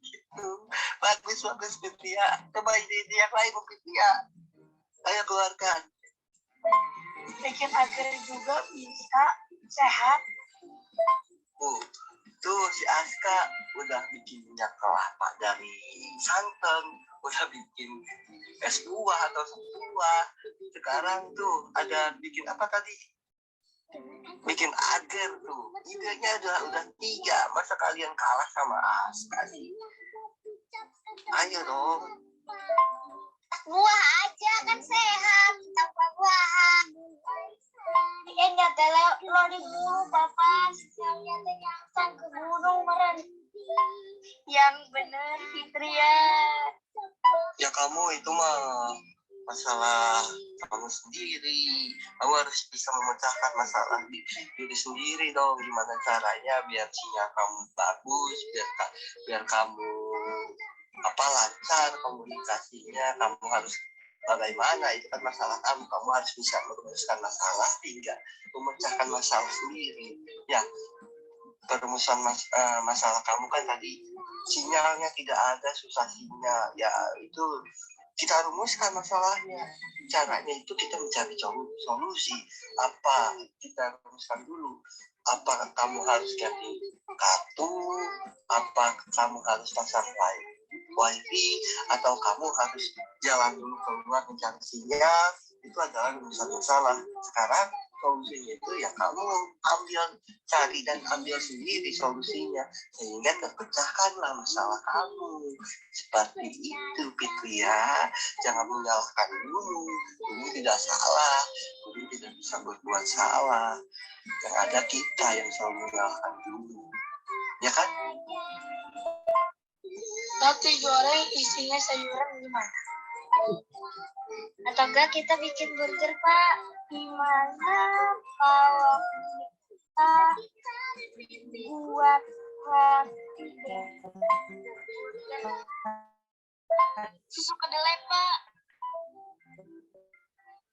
Gitu. Bagus Fitria. Coba ide yang lain Fitria. Ayo keluarkan. Bikin agar juga bisa sehat. Tuh si Aska udah bikin minyak kelapa dari santan, udah bikin es buah atau sup buah. Sekarang tuh ada bikin apa tadi? Bikin agar tuh. Idenya udah 3. Masa kalian kalah sama Aska sih? Ayo dong. Buah aja kan sehat, tanpa buah. Enggak lo di bulu papa, siangnya nyangkang ke gunung meren. Yang bener Fitria. Ya kamu itu mah masalah kamu sendiri. Kamu harus bisa memecahkan masalah diri sendiri dong. Gimana caranya biar sinyal kamu bagus, biar kamu lancar komunikasinya. Kamu harus bagaimana, itu kan masalah kamu harus bisa merumuskan masalah hingga memecahkan masalah sendiri ya. Perumusan masalah kamu kan tadi sinyalnya tidak ada, susah sinyal ya, itu kita rumuskan masalahnya. Caranya itu kita mencari solusi. Apa kita rumuskan dulu, apa kamu harus ganti kartu, apa kamu harus pasang wifi, atau kamu harus jalan dulu keluar mencari sinyal. Itu adalah urusan masalah. Sekarang solusinya itu ya kamu cari dan ambil sendiri solusinya, sehingga terpecahkanlah masalah kamu. Seperti itu Fitria. Jangan menyalahkan dulu tidak salah, dulu tidak bisa berbuat salah. Yang ada kita yang selalu menyalahkan dulu, ya kan? Roti goreng isinya sayuran gimana? Atau enggak kita bikin burger Pak? Gimana kalau kita buat roti susu kedelai Pak?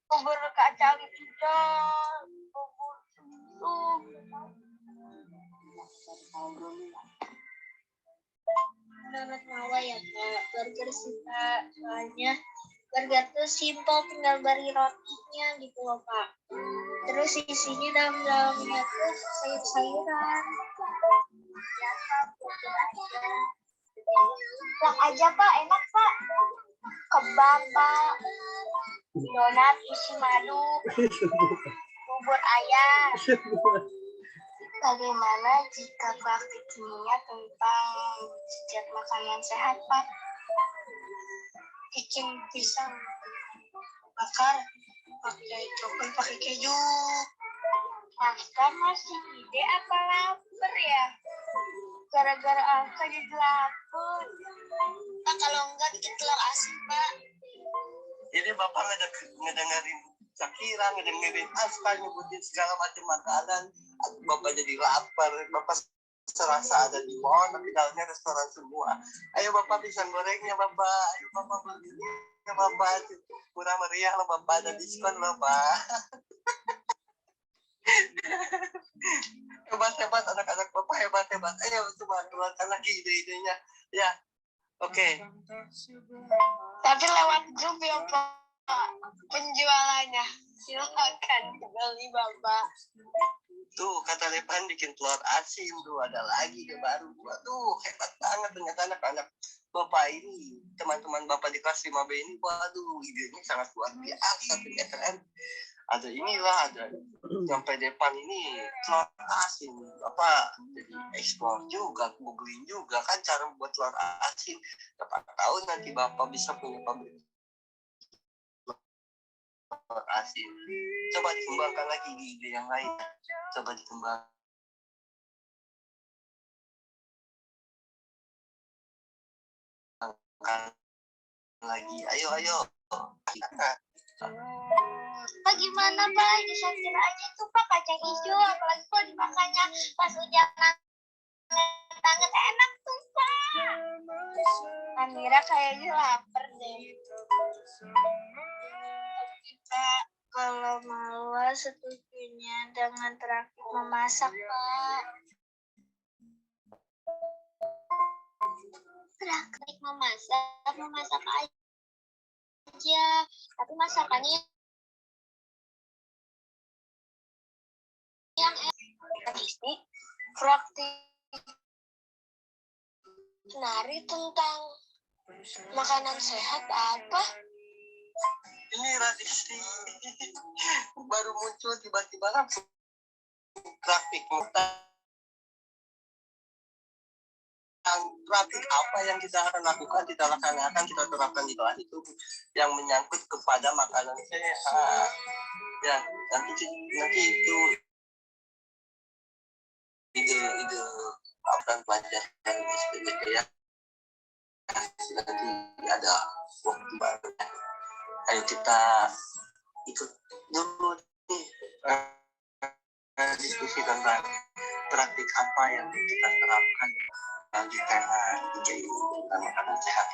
Bubur kacang hijau, bubur susu. Menurut Mawa ya Pak, burger sih Pak, soalnya burger tuh simple, tinggal bari rotinya gitu loh Pak. Terus isinya dalam-dalamnya tuh sayur-sayuran. Yang aja Pak, enak Pak. Kebab Pak, donat isi madu, bubur ayam. Bagaimana jika praktik kimia tentang zat makanan sehat, Pak? Bikin pisang bakar pakai coklat, pakai keju. Aska masih ide apa lapar ya? Gara-gara Aska jadi lapar. Pak, kalau enggak bikin telur asin, Pak. Jadi Bapak ngedengerin Shakira, ngedengerin Aska nyebutin segala macam makanan. Bapak jadi lapar. Bapak serasa ada di mall, tapi dalamnya restoran semua. Ayo Bapak pisang gorengnya Bapak, ayo Bapak belinya Bapak, murah meriah loh Bapak, ada diskon loh Pak. Hebat-hebat anak-anak Bapak, hebat-hebat. Ayo coba keluarkan lagi ide-idenya. Ya, oke. Tapi lewat grup ya Pak penjualannya. Silakan beli Bapak. Tuh kata Lepan bikin telur asin tuh, ada lagi ke baru. Waduh, hebat banget ternyata anak-anak Bapak ini, teman-teman Bapak di kelas 5B ini. Waduh, idenya sangat luar biasa ternyata kan. Ada inilah, ada sampai depan ini telur asin. Bapak jadi ekspor juga, googling juga kan cara membuat telur asin. Siapa tahu nanti Bapak bisa punya pabrik telur asin. Coba dikembangkan lagi di ide yang lain. Coba dikembangkan lagi. Ayo. Bagaimana Pak? Disamping aja tuh Pak kacang hijau, apalagi kalau dimakannya pas hujan banget enak tuh Pak. Amira kayaknya lapar deh. Kita kalau mau setujunya dengan terakhir memasak Pak. Praktik memasak aja, tapi masakannya yang ini praktik nari tentang makanan sehat apa? Ini Radisti baru muncul tiba-tiba langsung praktik praktik apa yang kita akan lakukan, kita laksanakan, kita terapkan di kelas itu yang menyangkut kepada makanan sehat. Ya, nanti itu ide dan pelajaran SPBT ya. Nanti ada waktu baru. Ayo kita ikut dulu nih diskusi tentang praktik apa yang kita terapkan di tema ini tentang makanan sehat.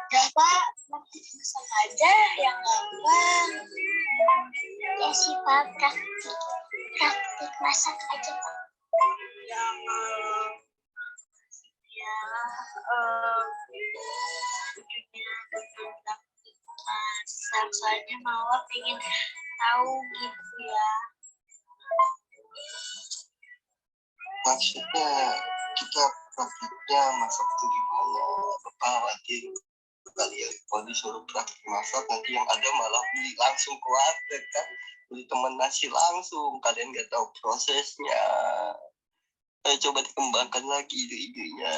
Ya Pak, praktik masak aja yang gampang. Ya sih Pak, praktik masak aja Pak. Masak, soalnya Mawar pengen tahu gitu ya. Maksudnya kita praktiknya masak itu gimana? Bapak khawatir kalian kalau disuruh praktik masak nanti yang ada malah beli langsung ke warteg kan, beli teman nasi langsung, kalian nggak tahu prosesnya. Ayo coba dikembangkan lagi ide-idenya.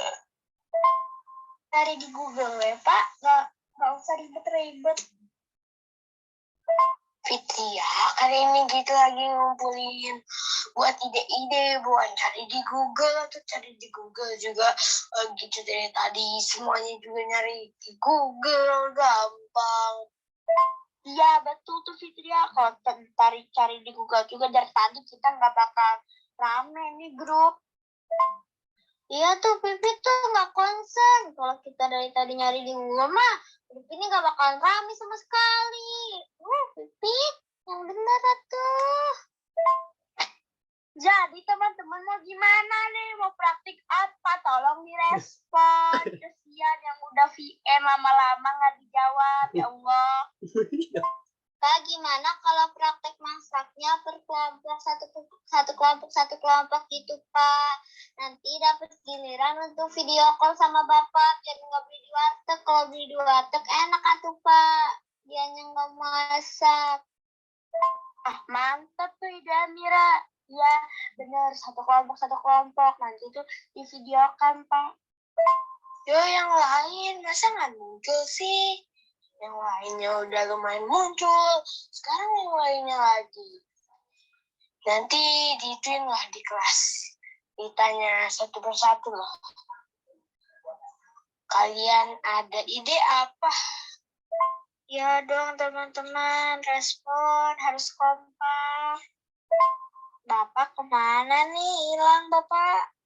Cari di Google ya Pak, nggak usah ribet-ribet. Fitria, kali ini gitu lagi ngumpulin buat ide-ide, buat cari di Google atau cari di Google juga gitu dari tadi semuanya juga nyari di Google gampang. Iya betul tuh Fitria, kalau cari di Google juga dari tadi kita nggak bakal rame nih grup. Iya tuh Pipit tuh nggak konsen, kalau kita dari tadi nyari di Google mah grup ini nggak bakalan rame sama sekali. Pipit, yang benar tuh. Jadi teman-teman mau gimana nih? Mau praktik apa? Tolong direspon. Kesian yang udah VM lama-lama nggak dijawab. Ya Allah. Kak, gimana kalau praktek masaknya per kelompok, satu kelompok gitu Pak. Nanti dapat giliran untuk video call sama Bapak. Biar nggak beli di warteg. Kalau beli di warteg enak atuh Pak. Dianya nggak masak. Ah mantap tuh ide Amira. Ya bener, satu kelompok. Nanti tuh di video kan Pak. Yo yang lain masa nggak muncul sih? Yang lainnya udah lumayan muncul, sekarang yang lainnya lagi. Nanti dituin lah di kelas, ditanya satu persatu loh. Kalian ada ide apa? Ya dong teman-teman, respon harus kompak. Bapak kemana nih? Hilang Bapak.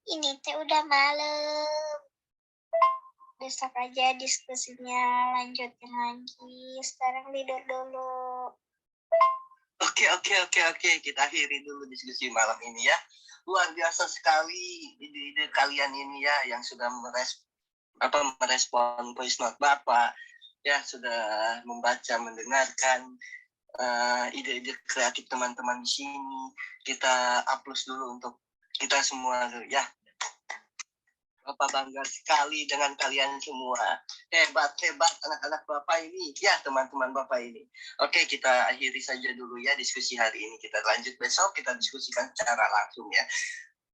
Ini teh udah malam. Besok aja diskusinya lanjutin lagi. Sekarang tidur dulu. Oke. Kita akhiri dulu diskusi malam ini ya. Luar biasa sekali ide-ide kalian ini ya, yang sudah merespon voice note Bapak. Ya, sudah membaca, mendengarkan ide-ide kreatif teman-teman di sini. Kita upload dulu untuk kita semua ya. Bapak bangga sekali dengan kalian semua. Hebat anak-anak Bapak ini. Ya, teman-teman Bapak ini. Oke, kita akhiri saja dulu ya diskusi hari ini. Kita lanjut besok, kita diskusikan secara langsung ya.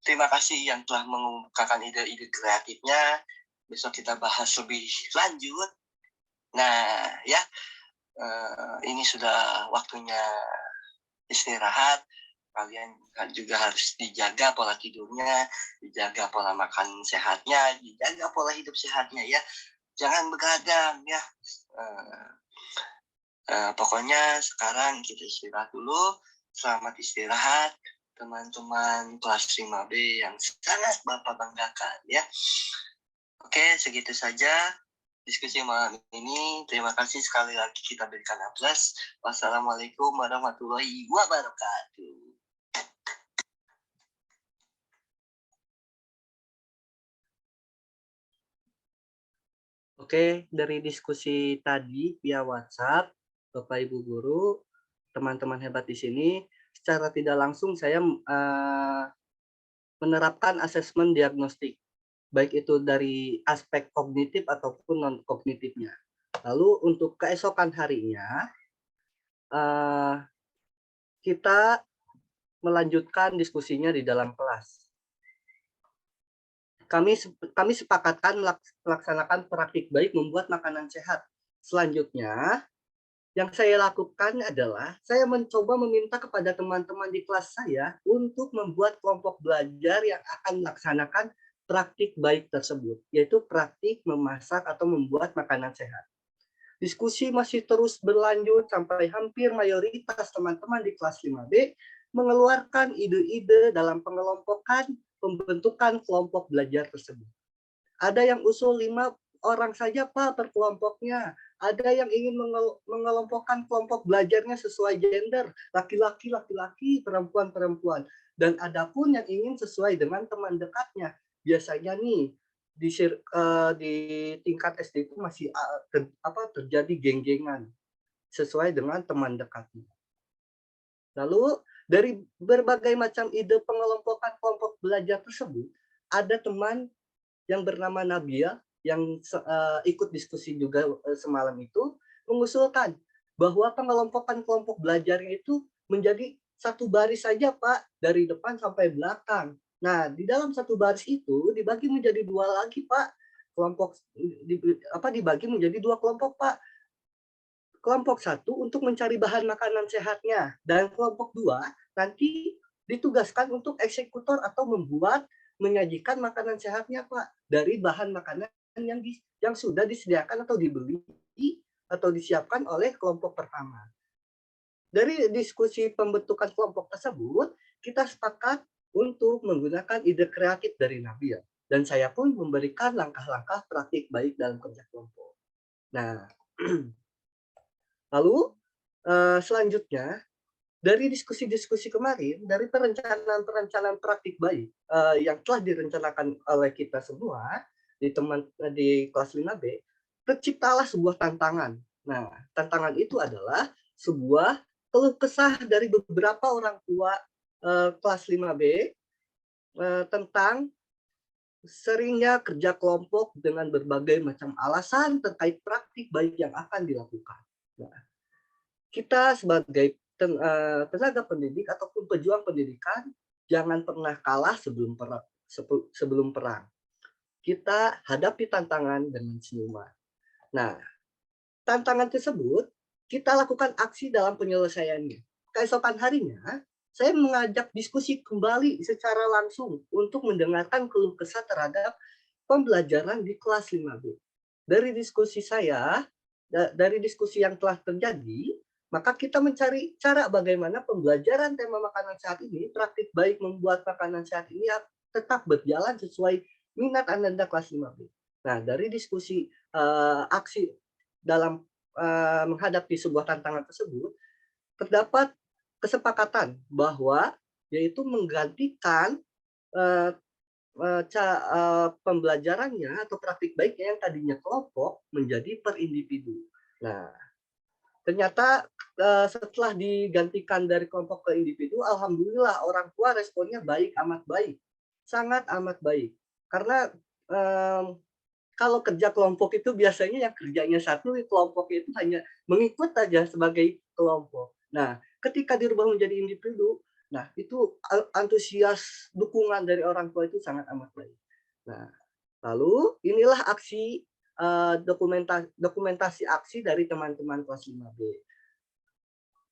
Terima kasih yang telah mengungkapkan ide-ide kreatifnya. Besok kita bahas lebih lanjut. Nah, ya. Ini sudah waktunya istirahat. Kalian juga harus dijaga pola tidurnya, dijaga pola makan sehatnya, dijaga pola hidup sehatnya ya. Jangan begadang ya. Pokoknya sekarang kita istirahat dulu. Selamat istirahat teman-teman kelas 5B yang sangat Bapak banggakan ya. Oke, segitu saja diskusi malam ini. Terima kasih sekali lagi, kita berikan aplaus. Wassalamualaikum warahmatullahi wabarakatuh. Oke, dari diskusi tadi via WhatsApp, Bapak Ibu guru, teman-teman hebat di sini, secara tidak langsung saya menerapkan asesmen diagnostik, baik itu dari aspek kognitif ataupun non-kognitifnya. Lalu untuk keesokan harinya, kita melanjutkan diskusinya di dalam kelas. Kami sepakatkan melaksanakan praktik baik membuat makanan sehat. Selanjutnya, yang saya lakukan adalah saya mencoba meminta kepada teman-teman di kelas saya untuk membuat kelompok belajar yang akan melaksanakan praktik baik tersebut, yaitu praktik memasak atau membuat makanan sehat. Diskusi masih terus berlanjut sampai hampir mayoritas teman-teman di kelas 5B mengeluarkan ide-ide dalam pengelompokan pembentukan kelompok belajar tersebut. Ada yang usul 5 orang saja Pak per kelompoknya. Ada yang ingin mengelompokkan kelompok belajarnya sesuai gender, laki-laki, laki-laki, perempuan, perempuan. Dan ada pun yang ingin sesuai dengan teman dekatnya. Biasanya nih di tingkat SD itu masih terjadi geng-gengan sesuai dengan teman dekatnya. Lalu dari berbagai macam ide pengelompokan kelompok belajar tersebut, ada teman yang bernama Nabia yang ikut diskusi juga semalam itu mengusulkan bahwa pengelompokan kelompok belajarnya itu menjadi satu baris saja Pak, dari depan sampai belakang. Nah, di dalam satu baris itu dibagi menjadi 2 lagi Pak. Kelompok dibagi menjadi 2 kelompok Pak. Kelompok 1 untuk mencari bahan makanan sehatnya, dan kelompok 2 nanti ditugaskan untuk eksekutor atau menyajikan makanan sehatnya Pak, dari bahan makanan yang sudah disediakan atau dibeli atau disiapkan oleh kelompok pertama. Dari diskusi pembentukan kelompok tersebut, kita sepakat untuk menggunakan ide kreatif dari Nabila, dan saya pun memberikan langkah-langkah praktik baik dalam kerja kelompok. Nah, lalu selanjutnya, dari diskusi-diskusi kemarin, dari perencanaan praktik baik yang telah direncanakan oleh kita semua di kelas 5B, terciptalah sebuah tantangan. Nah, tantangan itu adalah sebuah keluh kesah dari beberapa orang tua kelas 5B tentang seringnya kerja kelompok dengan berbagai macam alasan terkait praktik baik yang akan dilakukan. Nah, kita sebagai tenaga pendidik ataupun pejuang pendidikan jangan pernah kalah sebelum perang. Kita hadapi tantangan dengan senyuman. Nah, tantangan tersebut kita lakukan aksi dalam penyelesaiannya. Keesokan harinya, saya mengajak diskusi kembali secara langsung untuk mendengarkan keluh kesah terhadap pembelajaran di kelas 5B. Dari diskusi yang telah terjadi, Maka kita mencari cara bagaimana pembelajaran tema makanan sehat ini, praktik baik membuat makanan sehat ini tetap berjalan sesuai minat Anda kelas 5B. Nah, dari diskusi aksi dalam menghadapi sebuah tantangan tersebut, terdapat kesepakatan bahwa yaitu menggantikan pembelajarannya atau praktik baiknya yang tadinya kelompok menjadi per individu. Nah, ternyata setelah digantikan dari kelompok ke individu, alhamdulillah orang tua responnya baik, amat baik, sangat amat baik. Karena kalau kerja kelompok itu biasanya yang kerjanya satu, kelompoknya itu hanya mengikut saja sebagai kelompok. Nah, ketika dirubah menjadi individu, nah itu antusias dukungan dari orang tua itu sangat amat baik. Nah, lalu inilah aksi dokumentasi aksi dari teman-teman kelas 5B.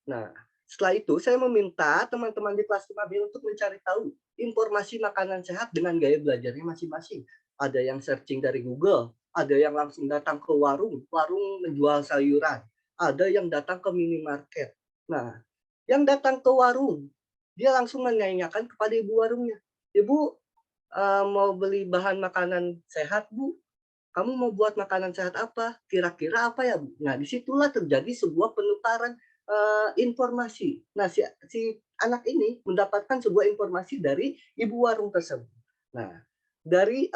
Nah, setelah itu saya meminta teman-teman di kelas 5B untuk mencari tahu informasi makanan sehat dengan gaya belajarnya masing-masing. Ada yang searching dari Google, ada yang langsung datang ke warung menjual sayuran, ada yang datang ke minimarket. Nah, yang datang ke warung, dia langsung menanyakan kepada ibu warungnya, "Ibu, mau beli bahan makanan sehat, Bu? Kamu mau buat makanan sehat apa? Kira-kira apa ya, Bu?" Nah, disitulah terjadi sebuah penukaran informasi. Nah, si anak ini mendapatkan sebuah informasi dari ibu warung tersebut. Nah, dari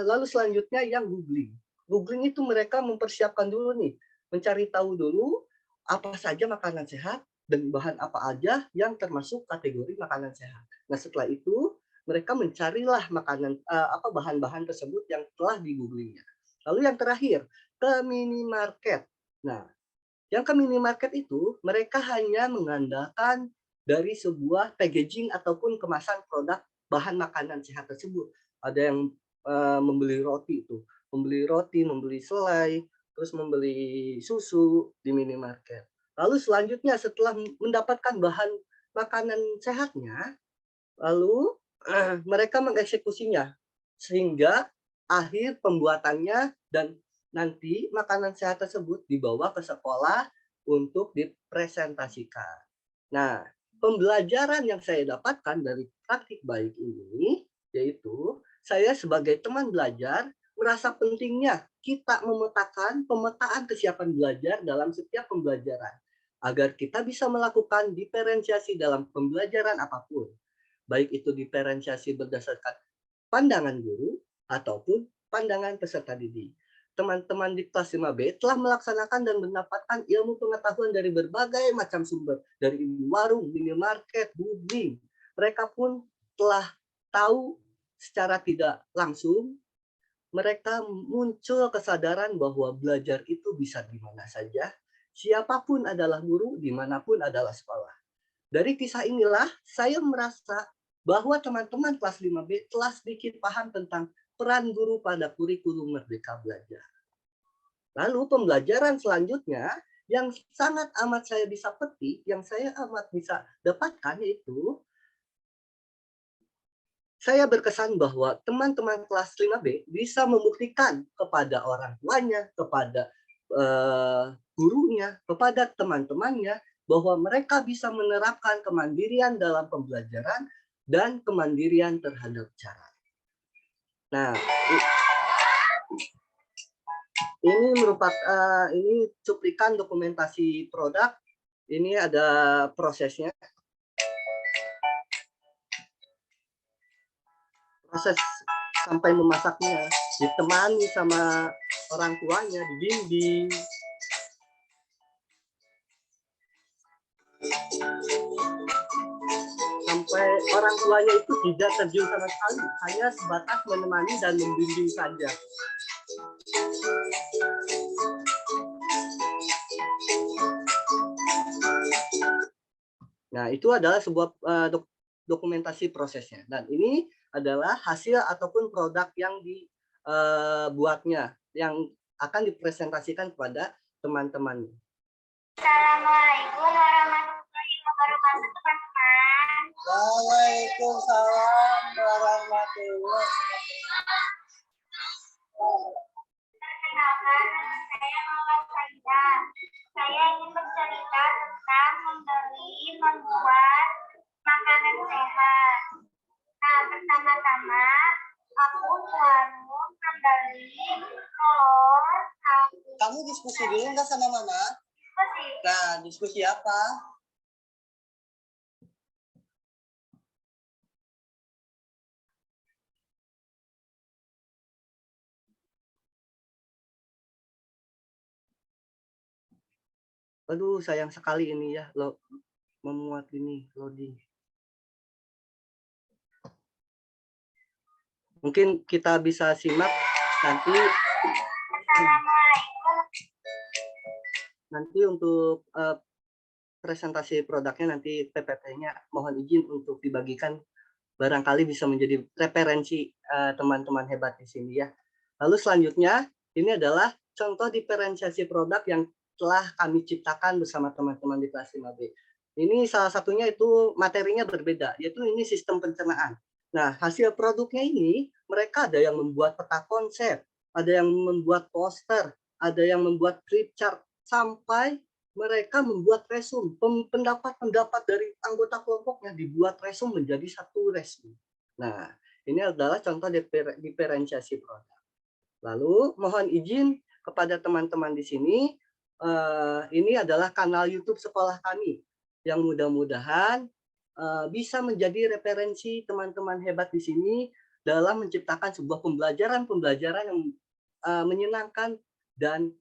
lalu selanjutnya yang googling. Googling itu mereka mempersiapkan dulu nih, mencari tahu dulu apa saja makanan sehat dan bahan apa aja yang termasuk kategori makanan sehat. Nah, setelah itu mereka mencarilah makanan bahan-bahan tersebut yang telah di-googlingnya. Lalu yang terakhir, ke minimarket. Nah, yang ke minimarket itu mereka hanya mengandalkan dari sebuah packaging ataupun kemasan produk bahan makanan sehat tersebut. Ada yang membeli roti itu, membeli selai, terus membeli susu di minimarket. Lalu selanjutnya setelah mendapatkan bahan makanan sehatnya, lalu mereka mengeksekusinya sehingga akhir pembuatannya dan nanti makanan sehat tersebut dibawa ke sekolah untuk dipresentasikan. Nah, pembelajaran yang saya dapatkan dari praktik baik ini yaitu saya sebagai teman belajar merasa pentingnya kita memetakan pemetaan kesiapan belajar dalam setiap pembelajaran agar kita bisa melakukan diferensiasi dalam pembelajaran apapun. Baik itu diferensiasi berdasarkan pandangan guru ataupun pandangan peserta didik. Teman-teman di kelas 5B telah melaksanakan dan mendapatkan ilmu pengetahuan dari berbagai macam sumber, dari warung, minimarket, googling. Mereka pun telah tahu secara tidak langsung, mereka muncul kesadaran bahwa belajar itu bisa di mana saja, siapapun adalah guru, dimanapun adalah sekolah. Dari kisah inilah saya merasa bahwa teman-teman kelas 5B telah sedikit paham tentang peran guru pada kurikulum Merdeka Belajar. Lalu pembelajaran selanjutnya yang sangat amat saya bisa petik, yang saya amat bisa dapatkan yaitu saya berkesan bahwa teman-teman kelas 5B bisa membuktikan kepada orang tuanya, kepada gurunya, kepada teman-temannya bahwa mereka bisa menerapkan kemandirian dalam pembelajaran dan kemandirian terhadap cara. Nah, ini merupakan ini cuplikan dokumentasi produk. Ini ada prosesnya. Proses sampai memasaknya ditemani sama orang tuanya di dinding. Sampai orang tuanya itu tidak terjun sama sekali, hanya sebatas menemani dan membimbing saja. Nah, itu adalah sebuah dokumentasi prosesnya. Dan ini adalah hasil ataupun produk yang dibuatnya, yang akan dipresentasikan kepada teman-teman. Assalamualaikum warahmatullahi wabarakatuh, teman-teman. Waalaikumsalam warahmatullahi Perkenalkan, nama saya Mawar Saida. Saya ingin bercerita tentang membuat makanan sehat. Nah, pertama-tama aku baru membeli telur. Kamu diskusi dulu nggak sama Mama? Diskusi. Nah, diskusi apa? Aduh, sayang sekali ini ya, lo memuat ini loading. Mungkin kita bisa simak nanti. Nanti untuk presentasi produknya nanti PPT-nya mohon izin untuk dibagikan, barangkali bisa menjadi referensi teman-teman hebat di sini ya. Lalu selanjutnya ini adalah contoh diferensiasi produk yang telah kami ciptakan bersama teman-teman di kelas 5B. Ini salah satunya itu materinya berbeda, yaitu ini sistem pencernaan. Nah, hasil produknya ini mereka ada yang membuat peta konsep, ada yang membuat poster, ada yang membuat flip chart, sampai mereka membuat resume. Pendapat-pendapat dari anggota kelompoknya dibuat resume menjadi satu resume. Nah, ini adalah contoh diferensiasi produk. Lalu mohon izin kepada teman-teman di sini, ini adalah kanal YouTube sekolah kami yang mudah-mudahan bisa menjadi referensi teman-teman hebat di sini dalam menciptakan sebuah pembelajaran yang menyenangkan dan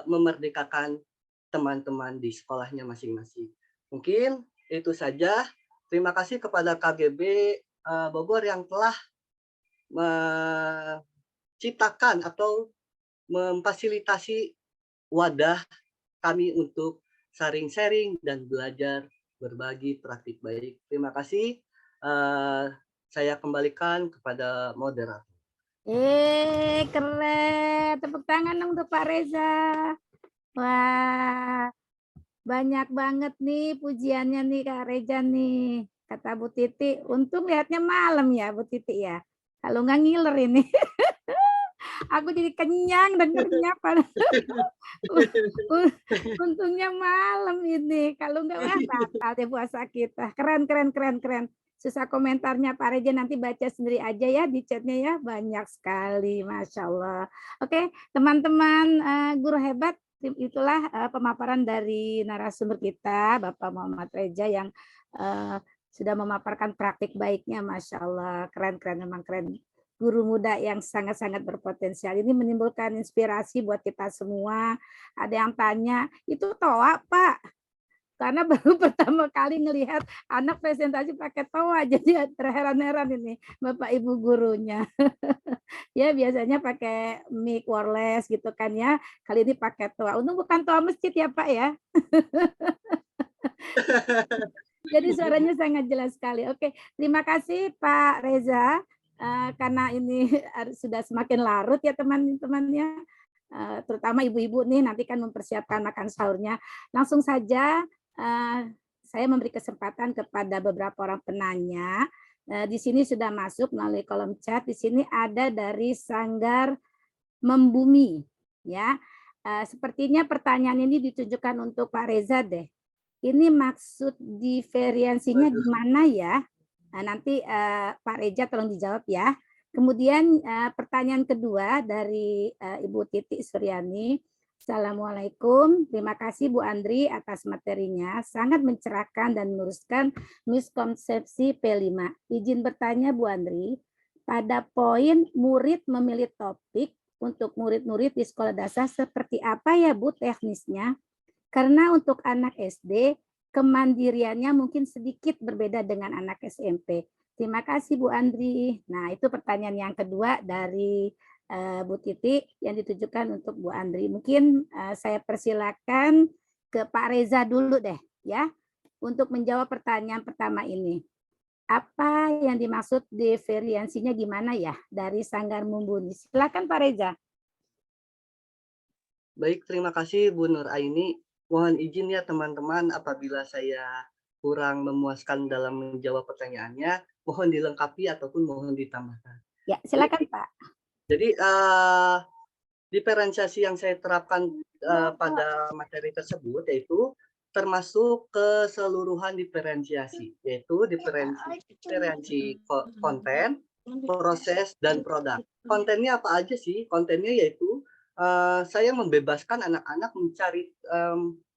memerdekakan teman-teman di sekolahnya masing-masing. Mungkin itu saja. Terima kasih kepada KGB Bogor yang telah menciptakan atau memfasilitasi wadah kami untuk sharing-sharing dan belajar berbagi praktik baik. Terima kasih. Saya kembalikan kepada moderator. Keren. Tepuk tangan dong untuk Pak Reza. Wah, banyak banget nih pujiannya nih Kak Reza nih. Kata Bu Titi, untung lihatnya malam ya Bu Titi ya. Kalau nggak ngiler ini. Aku jadi kenyang dengernya. Untungnya malam ini. Kalau nggak, wah batal deh puasa kita. Keren. Susah komentarnya Pak Reza, nanti baca sendiri aja ya di chatnya ya. Banyak sekali, Masya Allah. Oke, teman-teman guru hebat, itulah pemaparan dari narasumber kita, Bapak Muhammad Reza yang sudah memaparkan praktik baiknya, Masya Allah. Keren, memang keren. Guru muda yang sangat-sangat berpotensial. Ini menimbulkan inspirasi buat kita semua. Ada yang tanya, itu toa Pak? Karena baru pertama kali ngelihat anak presentasi pakai toa, jadi terheran-heran ini Bapak Ibu gurunya. Ya biasanya pakai mic wireless gitu kan ya. Kali ini pakai toa. Untung bukan toa masjid ya Pak ya. Jadi suaranya sangat jelas sekali. Oke, terima kasih Pak Reza. Karena ini sudah semakin larut ya teman-temannya, terutama ibu-ibu nih nanti kan mempersiapkan makan sahurnya. Langsung saja saya memberi kesempatan kepada beberapa orang penanya. Di sini sudah masuk melalui kolom chat. Di sini ada dari Sanggar Membumi, ya. Sepertinya pertanyaan ini ditujukan untuk Pak Reza deh. Ini maksud diferensinya gimana ya? Nah, nanti Pak Reza tolong dijawab ya. Kemudian pertanyaan kedua dari Ibu Titi Suryani. Assalamualaikum. Terima kasih Bu Andri atas materinya. Sangat mencerahkan dan meluruskan miskonsepsi P5. Izin bertanya Bu Andri, pada poin murid memilih topik untuk murid-murid di sekolah dasar seperti apa ya Bu teknisnya? Karena untuk anak SD, kemandiriannya mungkin sedikit berbeda dengan anak SMP. Terima kasih Bu Andri. Nah, itu pertanyaan yang kedua dari Bu Titi yang ditujukan untuk Bu Andri. Mungkin saya persilakan ke Pak Reza dulu deh ya untuk menjawab pertanyaan pertama ini. Apa yang dimaksud diferensinya gimana ya dari Sanggar Mumbuni? Silakan Pak Reza. Baik, terima kasih Bu Nur Aini. Mohon izin ya teman-teman apabila saya kurang memuaskan dalam menjawab pertanyaannya, mohon dilengkapi ataupun mohon ditambahkan. Ya, silakan Pak. Jadi diferensiasi yang saya terapkan pada materi tersebut yaitu termasuk keseluruhan diferensiasi, yaitu diferensi konten, proses, dan produk. Kontennya apa aja sih? Kontennya yaitu saya membebaskan anak-anak mencari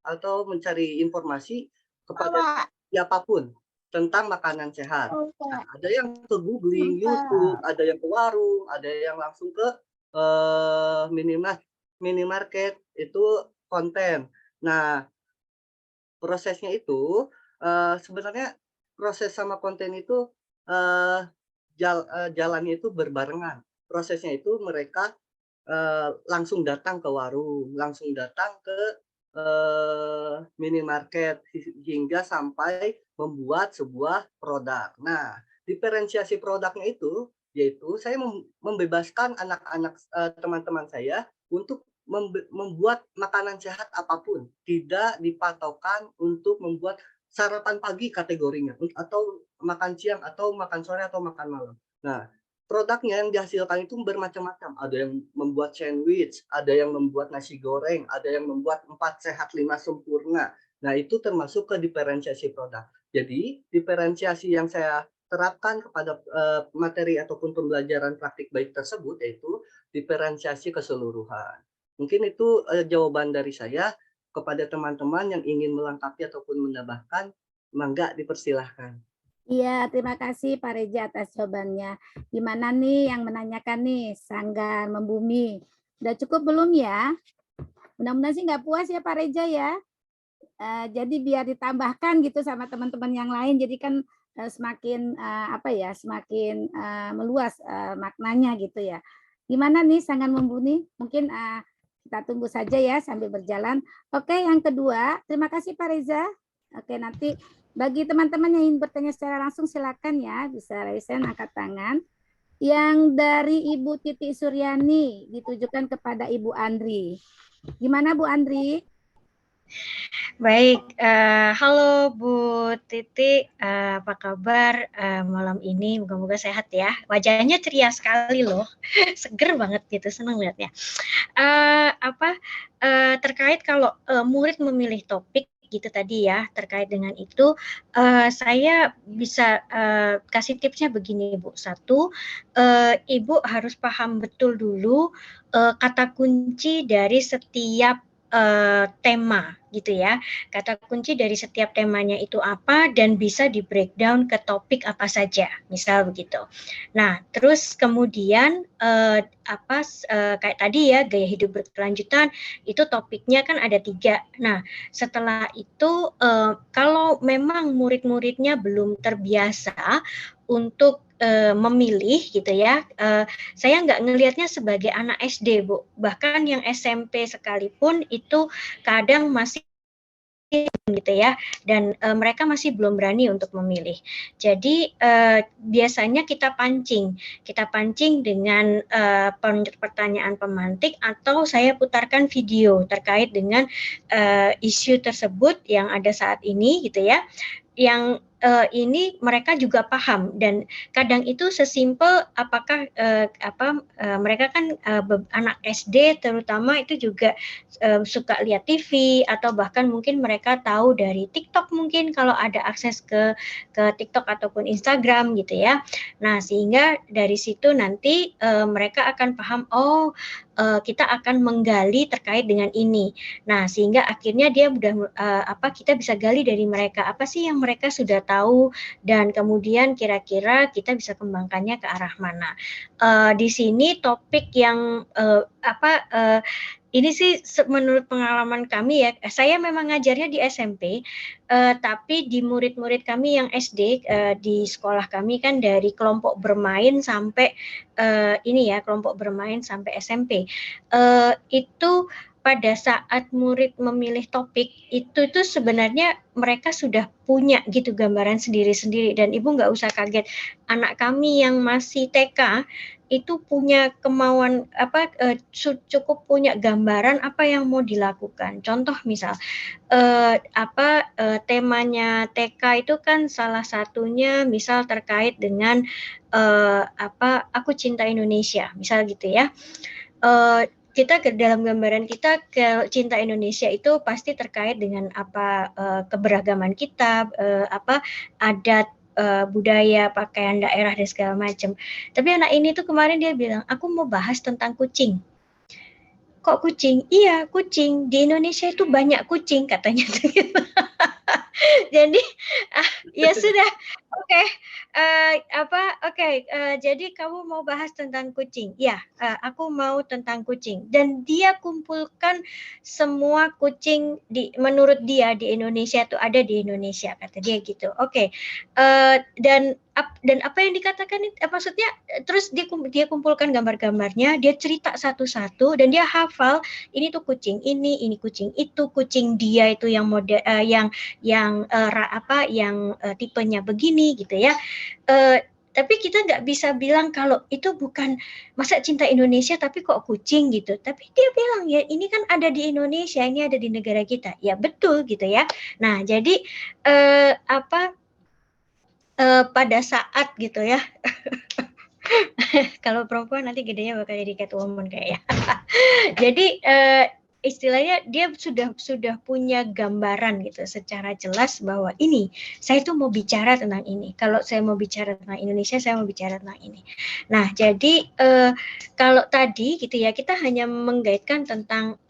atau mencari informasi kepada siapapun tentang makanan sehat. Nah, ada yang ke googling, YouTube, ada yang ke warung, ada yang langsung ke minimarket, itu konten. Nah, prosesnya itu sebenarnya proses sama konten itu jalannya itu berbarengan. Prosesnya itu mereka langsung datang ke warung, langsung datang ke minimarket hingga sampai membuat sebuah produk. Nah, diferensiasi produknya itu yaitu saya membebaskan anak-anak teman-teman saya untuk membuat makanan sehat apapun, tidak dipatokkan untuk membuat sarapan pagi kategorinya, atau makan siang, atau makan sore, atau makan malam. Nah, produknya yang dihasilkan itu bermacam-macam. Ada yang membuat sandwich, ada yang membuat nasi goreng, ada yang membuat 4 sehat 5 sempurna. Nah, itu termasuk ke diferensiasi produk. Jadi, diferensiasi yang saya terapkan kepada materi ataupun pembelajaran praktik baik tersebut yaitu diferensiasi keseluruhan. Mungkin itu jawaban dari saya. Kepada teman-teman yang ingin melengkapi ataupun menambahkan, mangga dipersilahkan. Iya, terima kasih Pak Reza atas jawabannya. Gimana nih yang menanyakan nih, Sanggar Membumi? Udah cukup belum ya? Mudah-mudahan sih nggak puas ya Pak Reza ya. Jadi biar ditambahkan gitu sama teman-teman yang lain. Jadi kan semakin semakin meluas maknanya gitu ya. Gimana nih Sanggar Membumi? Mungkin kita tunggu saja ya sambil berjalan. Oke, yang kedua, terima kasih Pak Reza. Oke, nanti bagi teman-teman yang ingin bertanya secara langsung silakan ya, bisa raise hand, angkat tangan. Yang dari Ibu Titi Suryani ditujukan kepada Ibu Andri. Gimana Bu Andri? Baik, halo Bu Titi, apa kabar malam ini? Moga-moga sehat ya. Wajahnya ceria sekali loh, seger banget gitu, senang lihatnya. Terkait kalau murid memilih topik gitu tadi ya, terkait dengan itu saya bisa kasih tipsnya begini Bu. Satu, Ibu harus paham betul dulu kata kunci dari setiap tema gitu ya. Kata kunci dari setiap temanya itu apa dan bisa di breakdown ke topik apa saja, misal begitu. Nah, terus kemudian kayak tadi ya, gaya hidup berkelanjutan itu topiknya kan ada 3. Nah, setelah itu kalau memang murid-muridnya belum terbiasa untuk memilih gitu ya, saya nggak ngelihatnya sebagai anak SD Bu, bahkan yang SMP sekalipun itu kadang masih gitu ya, dan mereka masih belum berani untuk memilih. Jadi biasanya kita pancing dengan pertanyaan pemantik atau saya putarkan video terkait dengan isu tersebut yang ada saat ini gitu ya, yang ini mereka juga paham, dan kadang itu sesimpel apakah mereka kan anak SD terutama itu juga suka lihat TV atau bahkan mungkin mereka tahu dari TikTok, mungkin kalau ada akses ke TikTok ataupun Instagram gitu ya. Nah, sehingga dari situ nanti mereka akan paham, kita akan menggali terkait dengan ini. Nah, sehingga akhirnya dia udah kita bisa gali dari mereka apa sih yang mereka sudah tahu, dan kemudian kira-kira kita bisa kembangkannya ke arah mana. Di sini topik yang ini sih menurut pengalaman kami ya, saya memang ngajarnya di SMP, tapi di murid-murid kami yang SD di sekolah kami kan dari kelompok bermain sampai kelompok bermain sampai SMP. Itu pada saat murid memilih topik itu sebenarnya mereka sudah punya gitu gambaran sendiri-sendiri, dan Ibu nggak usah kaget, anak kami yang masih TK itu punya kemauan cukup punya gambaran apa yang mau dilakukan. Contoh misal temanya TK itu kan salah satunya misal terkait dengan aku cinta Indonesia misal gitu ya. kita dalam gambaran kita ke cinta Indonesia itu pasti terkait dengan apa keberagaman kita, apa adat, budaya, pakaian daerah dan segala macam. Tapi anak ini tuh kemarin dia bilang, aku mau bahas tentang kucing. Kok kucing? Iya, kucing. Di Indonesia itu banyak kucing katanya. Jadi ya sudah, oke. Jadi kamu mau bahas tentang kucing? Ya, aku mau tentang kucing. Dan dia kumpulkan semua kucing menurut dia di Indonesia tuh ada di Indonesia, kata dia gitu. Oke. Dan apa yang dikatakan maksudnya terus dia kumpulkan gambar-gambarnya, dia cerita satu-satu dan dia hafal ini tuh kucing ini kucing itu, kucing dia itu yang model yang tipenya begini gitu ya. Tapi kita nggak bisa bilang kalau itu bukan masa cinta Indonesia tapi kok kucing gitu. Tapi dia bilang ya ini kan ada di Indonesia, ini ada di negara kita. Ya betul gitu ya. Nah jadi pada saat gitu ya. Kalau perempuan nanti gedenya bakal jadi Catwoman kayaknya. Jadi istilahnya dia sudah punya gambaran gitu secara jelas bahwa ini saya tuh mau bicara tentang ini. Kalau saya mau bicara tentang Indonesia, saya mau bicara tentang ini. Nah, jadi kalau tadi gitu ya kita hanya menggaitkan tentang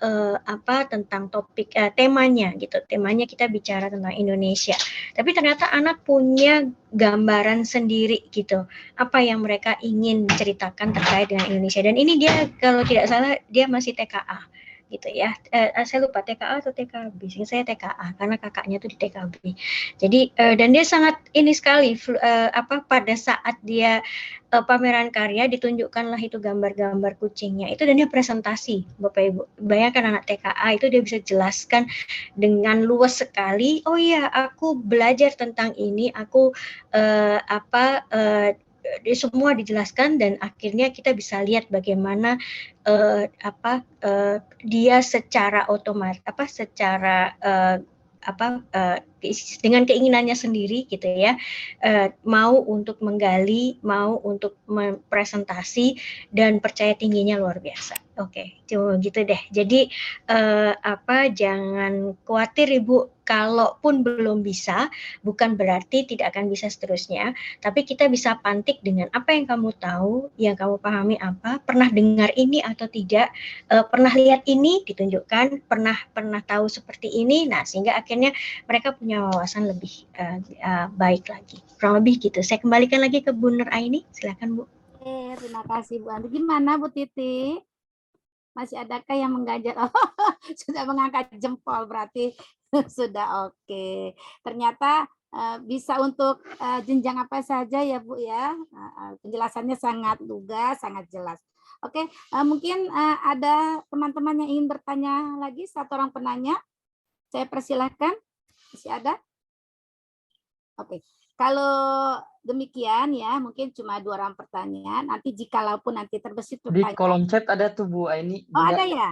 tentang topik temanya gitu. Temanya kita bicara tentang Indonesia. Tapi ternyata anak punya gambaran sendiri gitu. Apa yang mereka ingin ceritakan terkait dengan Indonesia. Dan ini dia kalau tidak salah dia masih TKA. Gitu ya, saya lupa TKA atau TKB, saya TKA karena kakaknya tuh di TKB. Jadi dan dia sangat ini sekali pada saat dia pameran karya ditunjukkanlah itu gambar-gambar kucingnya itu dan dia presentasi Bapak Ibu. Bayangkan anak TKA itu dia bisa jelaskan dengan luas sekali. Oh iya, aku belajar tentang ini, aku semua dijelaskan dan akhirnya kita bisa lihat bagaimana dia secara otomatis dengan keinginannya sendiri gitu ya mau untuk menggali, mau untuk mempresentasi dan percaya tingginya luar biasa. Oke, cuma gitu deh. Jadi jangan khawatir Ibu, kalaupun belum bisa bukan berarti tidak akan bisa seterusnya, tapi kita bisa pantik dengan apa yang kamu tahu, yang kamu pahami apa, pernah dengar ini atau tidak, pernah lihat ini ditunjukkan, pernah tahu seperti ini, nah sehingga akhirnya mereka punya wawasan lebih baik lagi. Kurang lebih gitu. Saya kembalikan lagi ke Bu Nur Aini. Silakan Bu. Oke, terima kasih Bu Andri. Gimana Bu Titi? Masih adakah yang mengganjal? Oh, sudah mengangkat jempol berarti sudah oke. Ternyata bisa untuk jenjang apa saja ya Bu ya. Penjelasannya sangat lugas, sangat jelas. Oke, mungkin ada teman-teman yang ingin bertanya lagi, satu orang penanya. Saya persilahkan. Masih ada? Oke. Kalau demikian ya, mungkin cuma 2 orang pertanyaan. Nanti jikalaupun nanti terbesit Di pertanyaan. kolom chat ada tuh Bu Aini. Oh, juga. ada ya?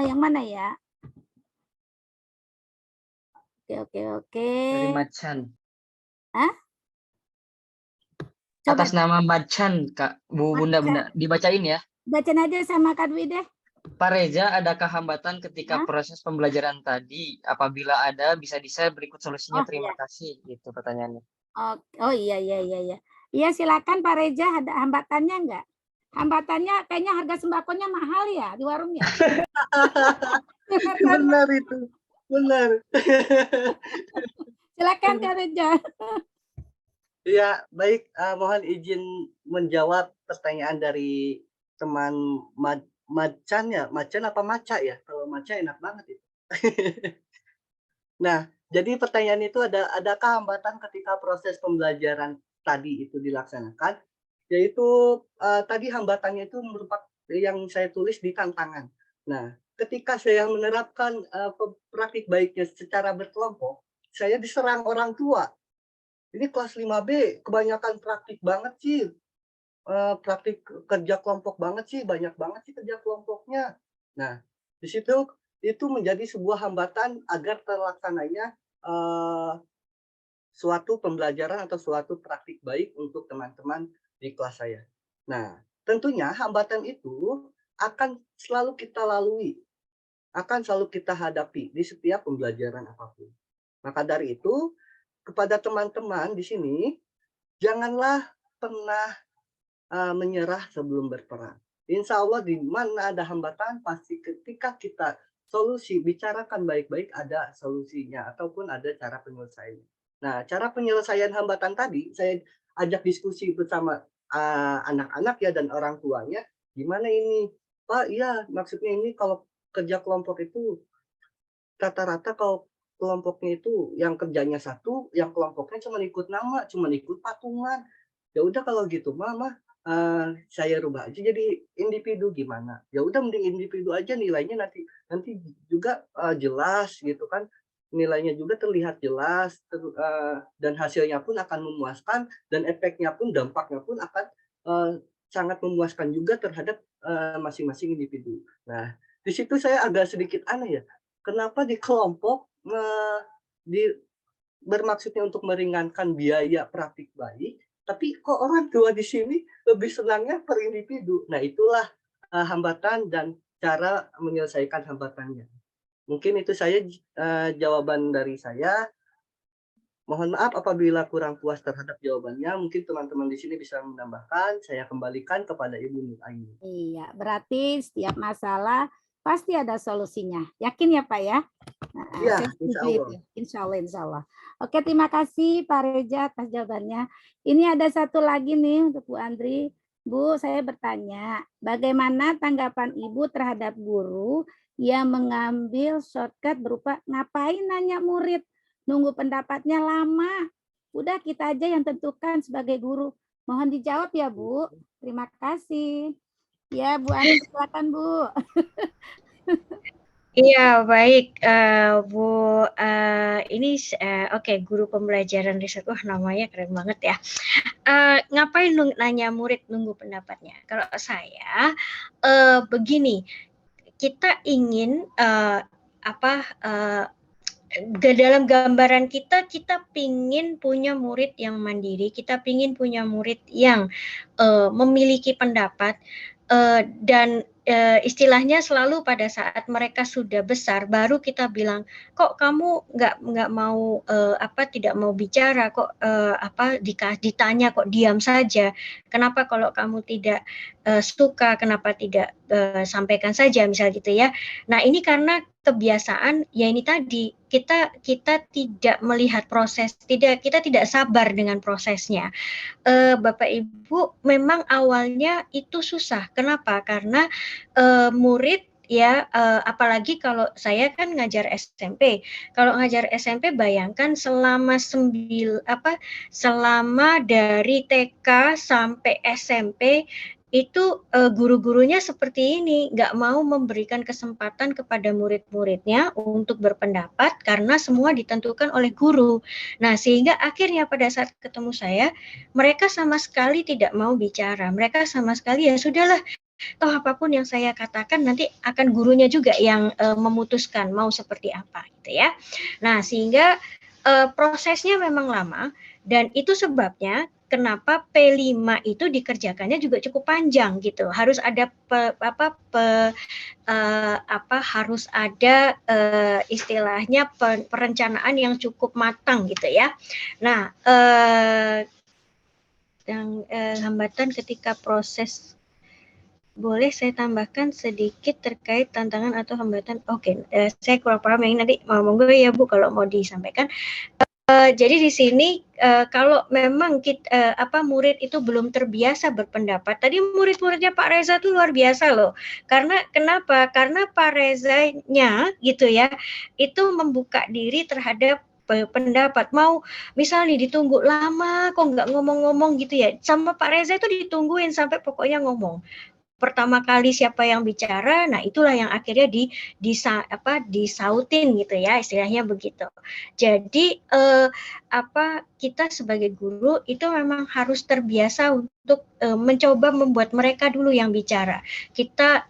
Yang mana ya? Oke. Dari Macan. Hah? Coba. Atas nama Macan, Kak. Bunda. Dibacain ya. Bacain aja sama Kak Dwi deh. Pak Reza, adakah hambatan ketika proses pembelajaran tadi? Apabila ada, bisa di-share berikut solusinya. Terima kasih. Itu pertanyaannya. Oh iya. Iya silakan Pak Reza, ada hambatannya enggak? Hambatannya kayaknya harga sembakonya mahal ya di warungnya. Benar itu. Benar. Silakan Kak Reza. Ya, baik. Mohon izin menjawab pertanyaan dari teman Macan ya. Macan apa Maca ya? Kalau Maca enak banget itu. Nah, jadi pertanyaan itu adakah hambatan ketika proses pembelajaran tadi itu dilaksanakan? Yaitu tadi hambatannya itu merupakan yang saya tulis di tantangan. Nah, ketika saya menerapkan praktik baiknya secara berkelompok, saya diserang orang tua. Ini kelas 5B, kebanyakan praktik banget sih. Praktik kerja kelompok banget sih, banyak banget sih kerja kelompoknya. Nah, di situ itu menjadi sebuah hambatan agar terlaksananya suatu pembelajaran atau suatu praktik baik untuk teman-teman di kelas saya. Nah, tentunya hambatan itu akan selalu kita lalui, akan selalu kita hadapi di setiap pembelajaran apapun. Maka dari itu, kepada teman-teman di sini, janganlah pernah menyerah sebelum berperang. Insya Allah di mana ada hambatan, pasti ketika kita solusi, bicarakan baik-baik ada solusinya ataupun ada cara penyelesaiannya. Nah, cara penyelesaian hambatan tadi, saya ajak diskusi bersama anak-anak ya dan orang tuanya, gimana ini? Pak, iya maksudnya ini kalau kerja kelompok itu rata-rata kalau kelompoknya itu yang kerjanya satu, yang kelompoknya cuma ikut nama, cuma ikut patungan. Ya udah kalau gitu, Mama, saya rubah aja jadi individu gimana? Ya udah mending individu aja, nilainya nanti juga jelas gitu kan. Nilainya juga terlihat jelas dan hasilnya pun akan memuaskan dan efeknya pun dampaknya pun akan sangat memuaskan juga terhadap masing-masing individu. Nah, di situ saya agak sedikit aneh ya. Kenapa di kelompok bermaksudnya untuk meringankan biaya praktik baik, tapi kok orang tua di sini lebih senangnya per individu. Nah, itulah hambatan dan cara menyelesaikan hambatannya. Mungkin itu saya jawaban dari saya. Mohon maaf apabila kurang puas terhadap jawabannya. Mungkin teman-teman di sini bisa menambahkan. Saya kembalikan kepada Ibu Nur Aini. Iya, berarti setiap masalah pasti ada solusinya. Yakin ya Pak ya? Nah, iya, insya Allah. Insya Allah. Oke, terima kasih Pak Reza atas jawabannya. Ini ada satu lagi nih untuk Bu Andri. Bu, saya bertanya, bagaimana tanggapan Ibu terhadap guru yang mengambil shortcut berupa ngapain nanya murid, nunggu pendapatnya lama. Udah kita aja yang tentukan sebagai guru. Mohon dijawab ya Bu. Terima kasih. Ya, Bu Andri, silakan Bu. Iya, baik, Bu. Ini oke, guru pembelajaran riset. Wah, namanya keren banget ya. Ngapain nanya murid nunggu pendapatnya? Kalau saya begini, kita ingin dalam gambaran kita pingin punya murid yang mandiri, kita pingin punya murid yang memiliki pendapat dan istilahnya selalu pada saat mereka sudah besar baru kita bilang, kok kamu nggak mau tidak mau bicara, kok ditanya kok diam saja, kenapa kalau kamu tidak suka kenapa tidak sampaikan saja, misal gitu ya. Nah, ini karena kebiasaan ya ini tadi kita tidak melihat proses, kita tidak sabar dengan prosesnya. Bapak Ibu, memang awalnya itu susah. Kenapa? Karena murid ya, apalagi kalau saya kan ngajar SMP. Kalau ngajar SMP bayangkan selama dari TK sampai SMP itu guru-gurunya seperti ini, nggak mau memberikan kesempatan kepada murid-muridnya untuk berpendapat karena semua ditentukan oleh guru. Nah, sehingga akhirnya pada saat ketemu saya, mereka sama sekali tidak mau bicara. Mereka sama sekali ya sudahlah, toh apapun yang saya katakan nanti akan gurunya juga yang memutuskan mau seperti apa gitu ya. Nah, sehingga prosesnya memang lama dan itu sebabnya kenapa P5 itu dikerjakannya juga cukup panjang gitu. Harus ada harus ada istilahnya perencanaan yang cukup matang gitu ya. Nah, yang hambatan ketika proses, boleh saya tambahkan sedikit terkait tantangan atau hambatan? Oke, saya kurang paham yang nanti monggo ya Bu kalau mau disampaikan. Jadi di sini kalau memang murid itu belum terbiasa berpendapat. Tadi murid-muridnya Pak Reza tuh luar biasa loh. Karena kenapa? Karena Pak Rezanya gitu ya, itu membuka diri terhadap pendapat. Mau misalnya ditunggu lama kok nggak ngomong-ngomong gitu ya. Sama Pak Reza itu ditungguin sampai pokoknya ngomong. Pertama kali siapa yang bicara, nah itulah yang akhirnya disautin gitu ya, istilahnya begitu. Jadi kita sebagai guru itu memang harus terbiasa untuk mencoba membuat mereka dulu yang bicara. Kita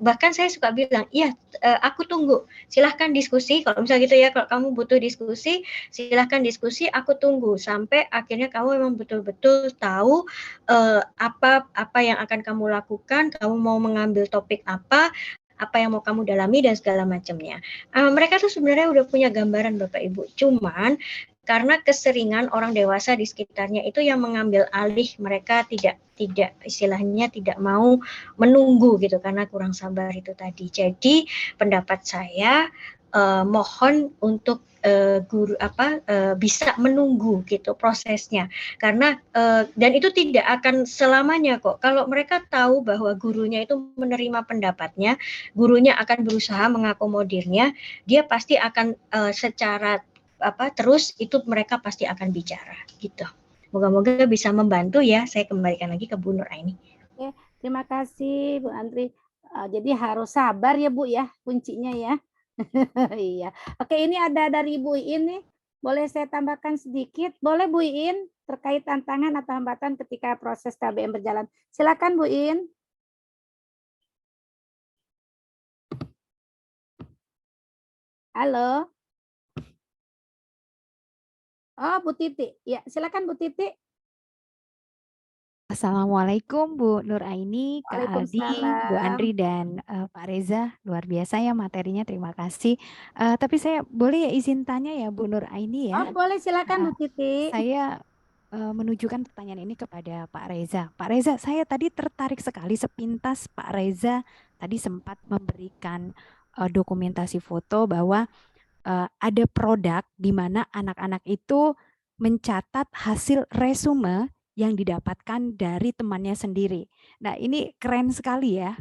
bahkan saya suka bilang, iya aku tunggu, silahkan diskusi, kalau misalnya gitu ya, kalau kamu butuh diskusi, silahkan diskusi, aku tunggu sampai akhirnya kamu memang betul-betul tahu apa yang akan kamu lakukan, kamu mau mengambil topik apa yang mau kamu dalami dan segala macamnya. Mereka tuh sebenarnya udah punya gambaran Bapak Ibu, cuman karena keseringan orang dewasa di sekitarnya itu yang mengambil alih, mereka tidak istilahnya tidak mau menunggu gitu karena kurang sabar itu tadi. Jadi pendapat saya mohon untuk guru bisa menunggu gitu prosesnya, karena dan itu tidak akan selamanya kok. Kalau mereka tahu bahwa gurunya itu menerima pendapatnya, gurunya akan berusaha mengakomodirnya, dia pasti akan secara terus itu mereka pasti akan bicara gitu. Moga-moga bisa membantu ya. Saya kembalikan lagi ke Bu Nur Aini. Oke, terima kasih Bu Andri. Jadi harus sabar ya Bu ya, kuncinya ya. Iya. Oke, ini ada dari Bu Iin nih. Boleh saya tambahkan sedikit? Boleh Bu Iin terkait tantangan atau hambatan ketika proses KBM berjalan. Silakan Bu Iin. Halo. Oh, Bu Titi. Ya, silakan Bu Titi. Assalamualaikum Bu Nur Aini, Kak Aldi, Bu Andri, dan Pak Reza. Luar biasa ya materinya, terima kasih. Tapi saya boleh ya izin tanya ya Bu Nur Aini ya? Oh, boleh, silakan Bu Titi. Saya menunjukkan pertanyaan ini kepada Pak Reza. Pak Reza, saya tadi tertarik sekali sepintas Pak Reza tadi sempat memberikan dokumentasi foto bahwa ada produk di mana anak-anak itu mencatat hasil resume yang didapatkan dari temannya sendiri. Nah, ini keren sekali ya.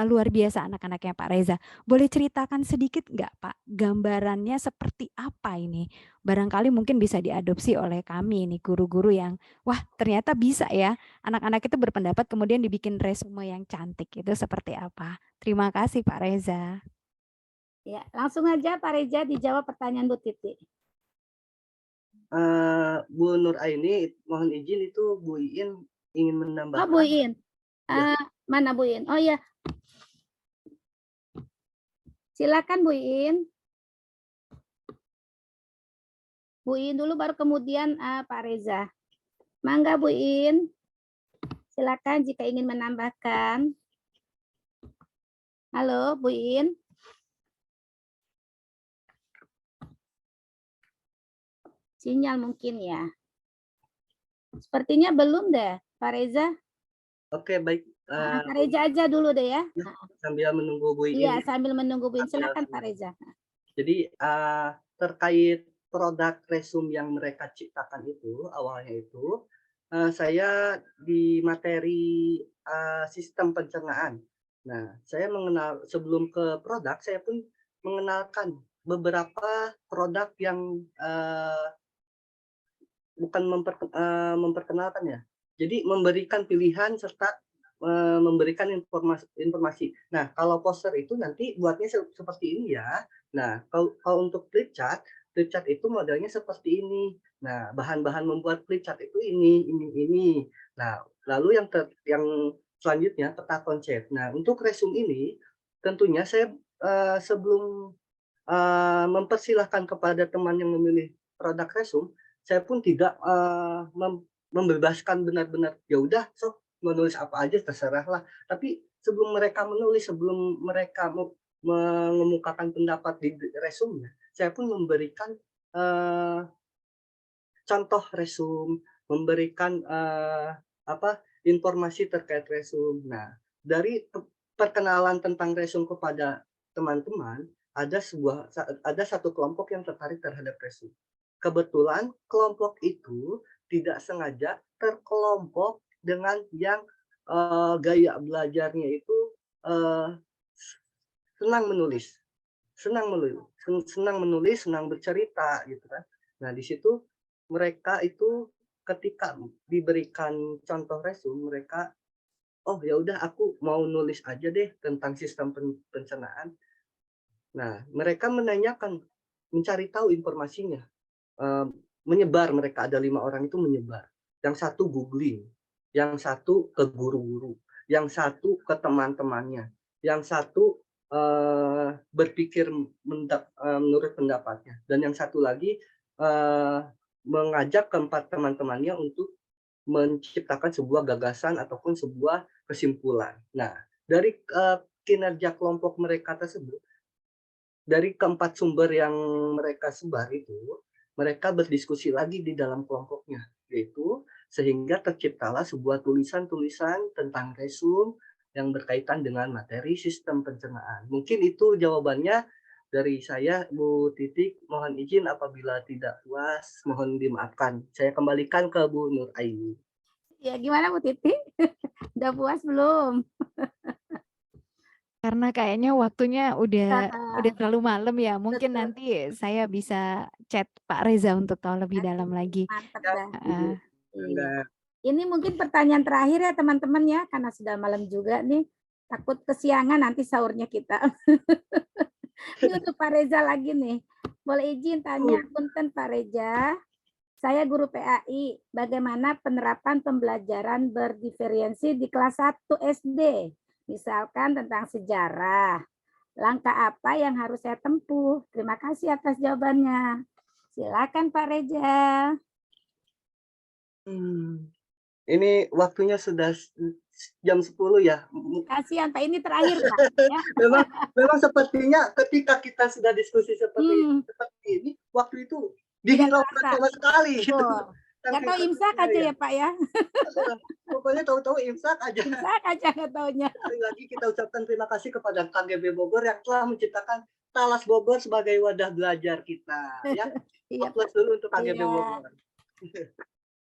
Luar biasa anak-anaknya Pak Reza. Boleh ceritakan sedikit nggak Pak, gambarannya seperti apa ini? Barangkali mungkin bisa diadopsi oleh kami nih guru-guru yang, wah ternyata bisa ya. Anak-anak itu berpendapat kemudian dibikin resume yang cantik. Itu seperti apa? Terima kasih Pak Reza. Ya, langsung aja Pak Reza dijawab pertanyaan Bu Titi. Bu Nur Aini, mohon izin itu Bu Iin ingin menambahkan. Oh, Bu Iin. Mana Bu Iin? Oh ya. Silakan Bu Iin. Bu Iin dulu baru kemudian Pak Reza. Mangga Bu Iin. Silakan jika ingin menambahkan. Halo Bu Iin. Sinyal mungkin ya. Sepertinya belum deh, Pak Reza. Oke, baik. Pak Reza aja dulu deh ya. Sambil menunggu Bu Iin. Iya, sambil menunggu Bu Iin. Silakan Pak Reza. Jadi terkait produk resume yang mereka ciptakan itu, awalnya itu, saya di materi sistem pencernaan. Nah, saya mengenal sebelum ke produk, saya pun mengenalkan beberapa produk yang bukan memperkenalkan ya. Jadi memberikan pilihan serta memberikan informasi. Nah, kalau poster itu nanti buatnya seperti ini ya. Nah, kalau untuk flip chart itu modelnya seperti ini. Nah, bahan-bahan membuat flip chart itu ini. Nah, lalu yang selanjutnya peta konsep. Nah, untuk resume ini tentunya saya sebelum mempersilahkan kepada teman yang memilih produk resume, saya pun tidak membebaskan benar-benar ya udah sok menulis apa aja terserahlah. Tapi sebelum mereka menulis, sebelum mereka mengemukakan pendapat di resume, saya pun memberikan contoh resume, memberikan informasi terkait resume. Nah, dari perkenalan tentang resume kepada teman-teman, ada satu kelompok yang tertarik terhadap resume. Kebetulan kelompok itu tidak sengaja terkelompok dengan yang gaya belajarnya itu senang menulis, senang bercerita gitu kan. Nah, di situ mereka itu ketika diberikan contoh resume, mereka oh ya udah aku mau nulis aja deh tentang sistem pencernaan. Nah, mereka menanyakan, mencari tahu informasinya. menyebar, mereka ada 5 orang itu menyebar. Yang satu googling, yang satu ke guru-guru, yang satu ke teman-temannya, yang satu berpikir menurut pendapatnya, dan yang satu lagi mengajak keempat teman-temannya untuk menciptakan sebuah gagasan ataupun sebuah kesimpulan. Nah, dari kinerja kelompok mereka tersebut, dari keempat sumber yang mereka sebar itu, mereka berdiskusi lagi di dalam kelompoknya, yaitu sehingga terciptalah sebuah tulisan-tulisan tentang resume yang berkaitan dengan materi sistem pencernaan. Mungkin itu jawabannya dari saya, Bu Titik. Mohon izin apabila tidak puas, mohon dimaafkan. Saya kembalikan ke Bu Nur Aini. Ya, gimana Bu Titik? Udah puas belum? Karena kayaknya waktunya udah terlalu malam ya. Mungkin nanti saya bisa chat Pak Reza untuk tahu lebih dalam lagi. Mantap dah. Iya. Ini mungkin pertanyaan terakhir ya teman-teman ya, karena sudah malam juga nih. Takut kesiangan nanti sahurnya kita. Ini untuk Pak Reza lagi nih. Boleh izin tanya punten Pak Reza. Saya guru PAI. Bagaimana penerapan pembelajaran berdiferensi di kelas 1 SD? Misalkan tentang sejarah. Langkah apa yang harus saya tempuh? Terima kasih atas jawabannya. Silakan Pak Reza. Ini waktunya sudah jam 10 ya. Kasihan Pak, ini terakhir Pak. Ya. memang sepertinya ketika kita sudah diskusi seperti ini, waktu itu dihilangkan sama sekali. Gitu. Nggak tahu imsak aja ya Pak ya. Pokoknya tahu-tahu imsak aja. Imsak aja nggak taunya. Sekali lagi kita ucapkan terima kasih kepada KGB Bogor yang telah menciptakan Talas Bogor sebagai wadah belajar kita. Ya. Aplaus dulu untuk KGB Bogor.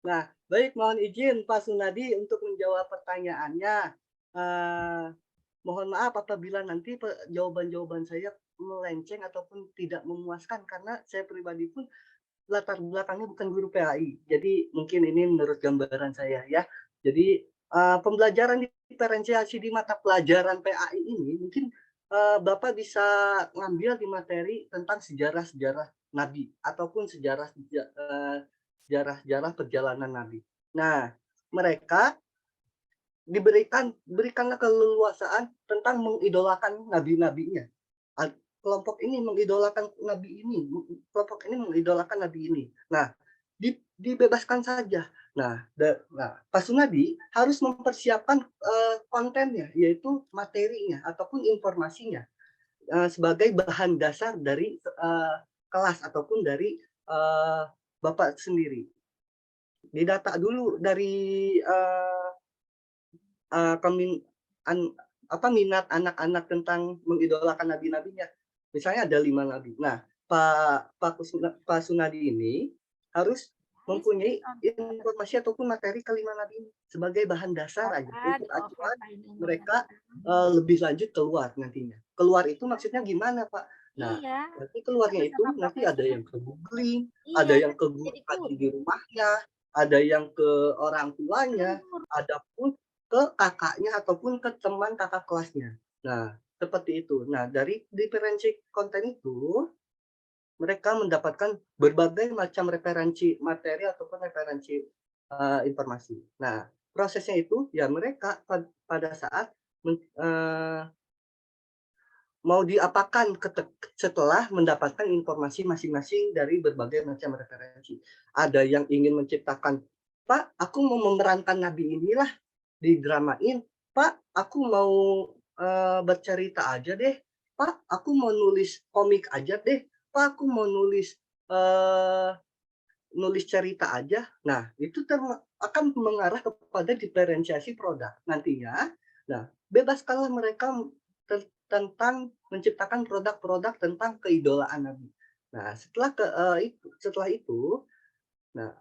Nah, baik, mohon izin Pak Sunadi untuk menjawab pertanyaannya. Mohon maaf apabila nanti jawaban-jawaban saya melenceng ataupun tidak memuaskan, karena saya pribadi pun latar belakangnya bukan guru PAI. Jadi mungkin ini menurut gambaran saya ya. Jadi pembelajaran diferensiasi di mata pelajaran PAI ini mungkin Bapak bisa ngambil di materi tentang sejarah-sejarah Nabi ataupun sejarah perjalanan Nabi. Nah, mereka berikanlah keleluasaan tentang mengidolakan nabi-nabinya. Kelompok ini mengidolakan nabi ini, kelompok ini mengidolakan nabi ini. Nah, dibebaskan saja. Nah, Pak Sunadi harus mempersiapkan kontennya, yaitu materinya ataupun informasinya sebagai bahan dasar dari kelas ataupun dari Bapak sendiri. Didata dulu dari minat anak-anak tentang mengidolakan nabi-nabinya. Misalnya ada 5 nabi. Nah, Pak Sunadi ini harus mempunyai informasi ataupun materi ke 5 nabi ini sebagai bahan dasar aja untuk acuan mereka lebih lanjut keluar nantinya. Keluar itu maksudnya gimana, Pak? Nah, nanti keluarnya itu nanti ada yang ke googling, ada yang ke guru di rumahnya, ada yang ke orang tuanya, ada pun ke kakaknya ataupun ke teman kakak kelasnya. Nah, seperti itu. Nah, dari diferensi konten itu, mereka mendapatkan berbagai macam referensi materi ataupun referensi informasi. Nah, prosesnya itu ya mereka pada saat mau diapakan setelah mendapatkan informasi masing-masing dari berbagai macam referensi. Ada yang ingin menciptakan, Pak, aku mau memerankan nabi inilah, didramain. Pak, aku mau bercerita aja deh. Pak, aku mau nulis komik aja deh. Pak, aku mau nulis cerita aja. Nah, itu akan mengarah kepada diferensiasi produk nantinya. Nah, bebaskanlah mereka tentang menciptakan produk-produk tentang keidolaan Nabi. Nah, setelah itu, nah,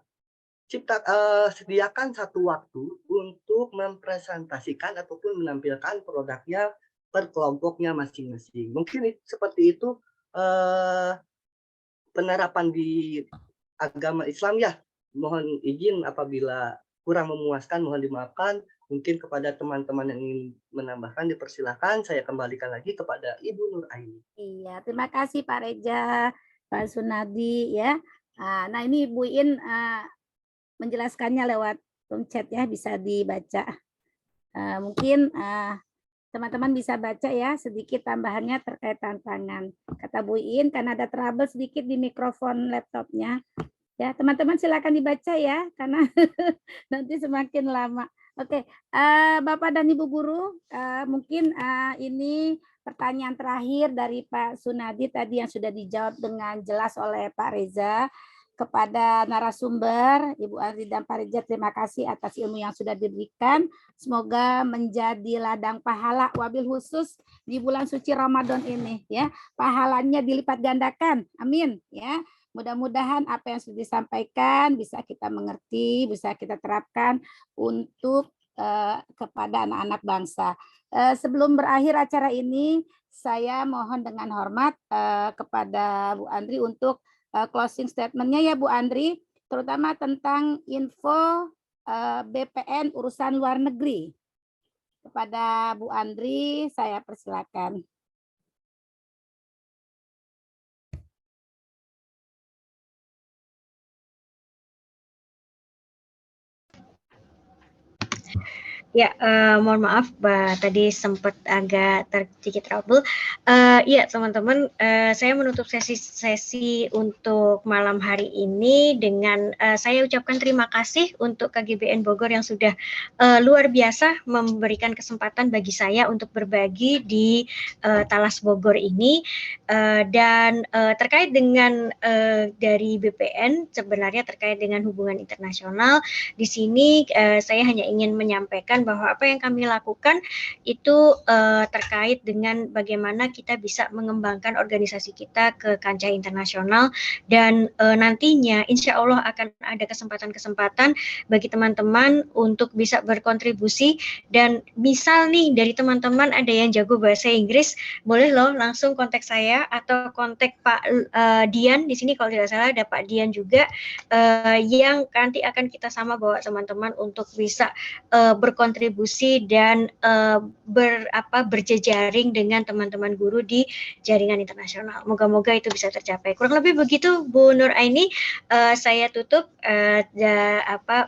sediakan satu waktu untuk mempresentasikan ataupun menampilkan produknya per kelompoknya masing-masing. Mungkin seperti itu penerapan di agama Islam ya. Mohon izin apabila kurang memuaskan, mohon dimaafkan. Mungkin kepada teman-teman yang ingin menambahkan dipersilakan. Saya kembalikan lagi kepada Ibu Nur Aini. Iya, terima kasih Pak Reza, Pak Sunadi ya. Nah, ini Bu In menjelaskannya lewat room chat ya, bisa dibaca. Mungkin teman-teman bisa baca ya sedikit tambahannya terkait tantangan. Kata Bu In, karena ada trouble sedikit di mikrofon laptopnya. Ya, teman-teman silakan dibaca ya, karena nanti semakin lama. Oke, Bapak dan Ibu Guru, mungkin ini pertanyaan terakhir dari Pak Sunadi tadi yang sudah dijawab dengan jelas oleh Pak Reza. Kepada narasumber, Ibu Andri dan Pak Reza, terima kasih atas ilmu yang sudah diberikan. Semoga menjadi ladang pahala wabil khusus di bulan suci Ramadan ini. Ya, pahalanya dilipat gandakan. Amin. Ya. Mudah-mudahan apa yang sudah disampaikan bisa kita mengerti, bisa kita terapkan untuk kepada anak-anak bangsa. Sebelum berakhir acara ini, saya mohon dengan hormat kepada Bu Andri untuk closing statement-nya ya Bu Andri, terutama tentang info BPN urusan luar negeri. Kepada Bu Andri, saya persilakan. Ya, mohon maaf, tadi sempat agak sedikit trouble. Ya, teman-teman, saya menutup sesi untuk malam hari ini dengan saya ucapkan terima kasih untuk KGBN Bogor yang sudah luar biasa memberikan kesempatan bagi saya untuk berbagi di Talas Bogor ini. Dan terkait dengan dari BPN, sebenarnya terkait dengan hubungan internasional, di sini saya hanya ingin menyampaikan bahwa apa yang kami lakukan itu terkait dengan bagaimana kita bisa mengembangkan organisasi kita ke kancah internasional, dan nantinya insya Allah akan ada kesempatan-kesempatan bagi teman-teman untuk bisa berkontribusi. Dan misal nih dari teman-teman ada yang jago bahasa Inggris, boleh loh langsung kontak saya atau kontak Pak Dian. Di sini kalau tidak salah ada Pak Dian juga yang nanti akan kita sama bawa teman-teman untuk bisa berkontribusi dan berjejaring dengan teman-teman guru di jaringan internasional. Moga-moga itu bisa tercapai. Kurang lebih begitu Bu Nur Aini. Saya tutup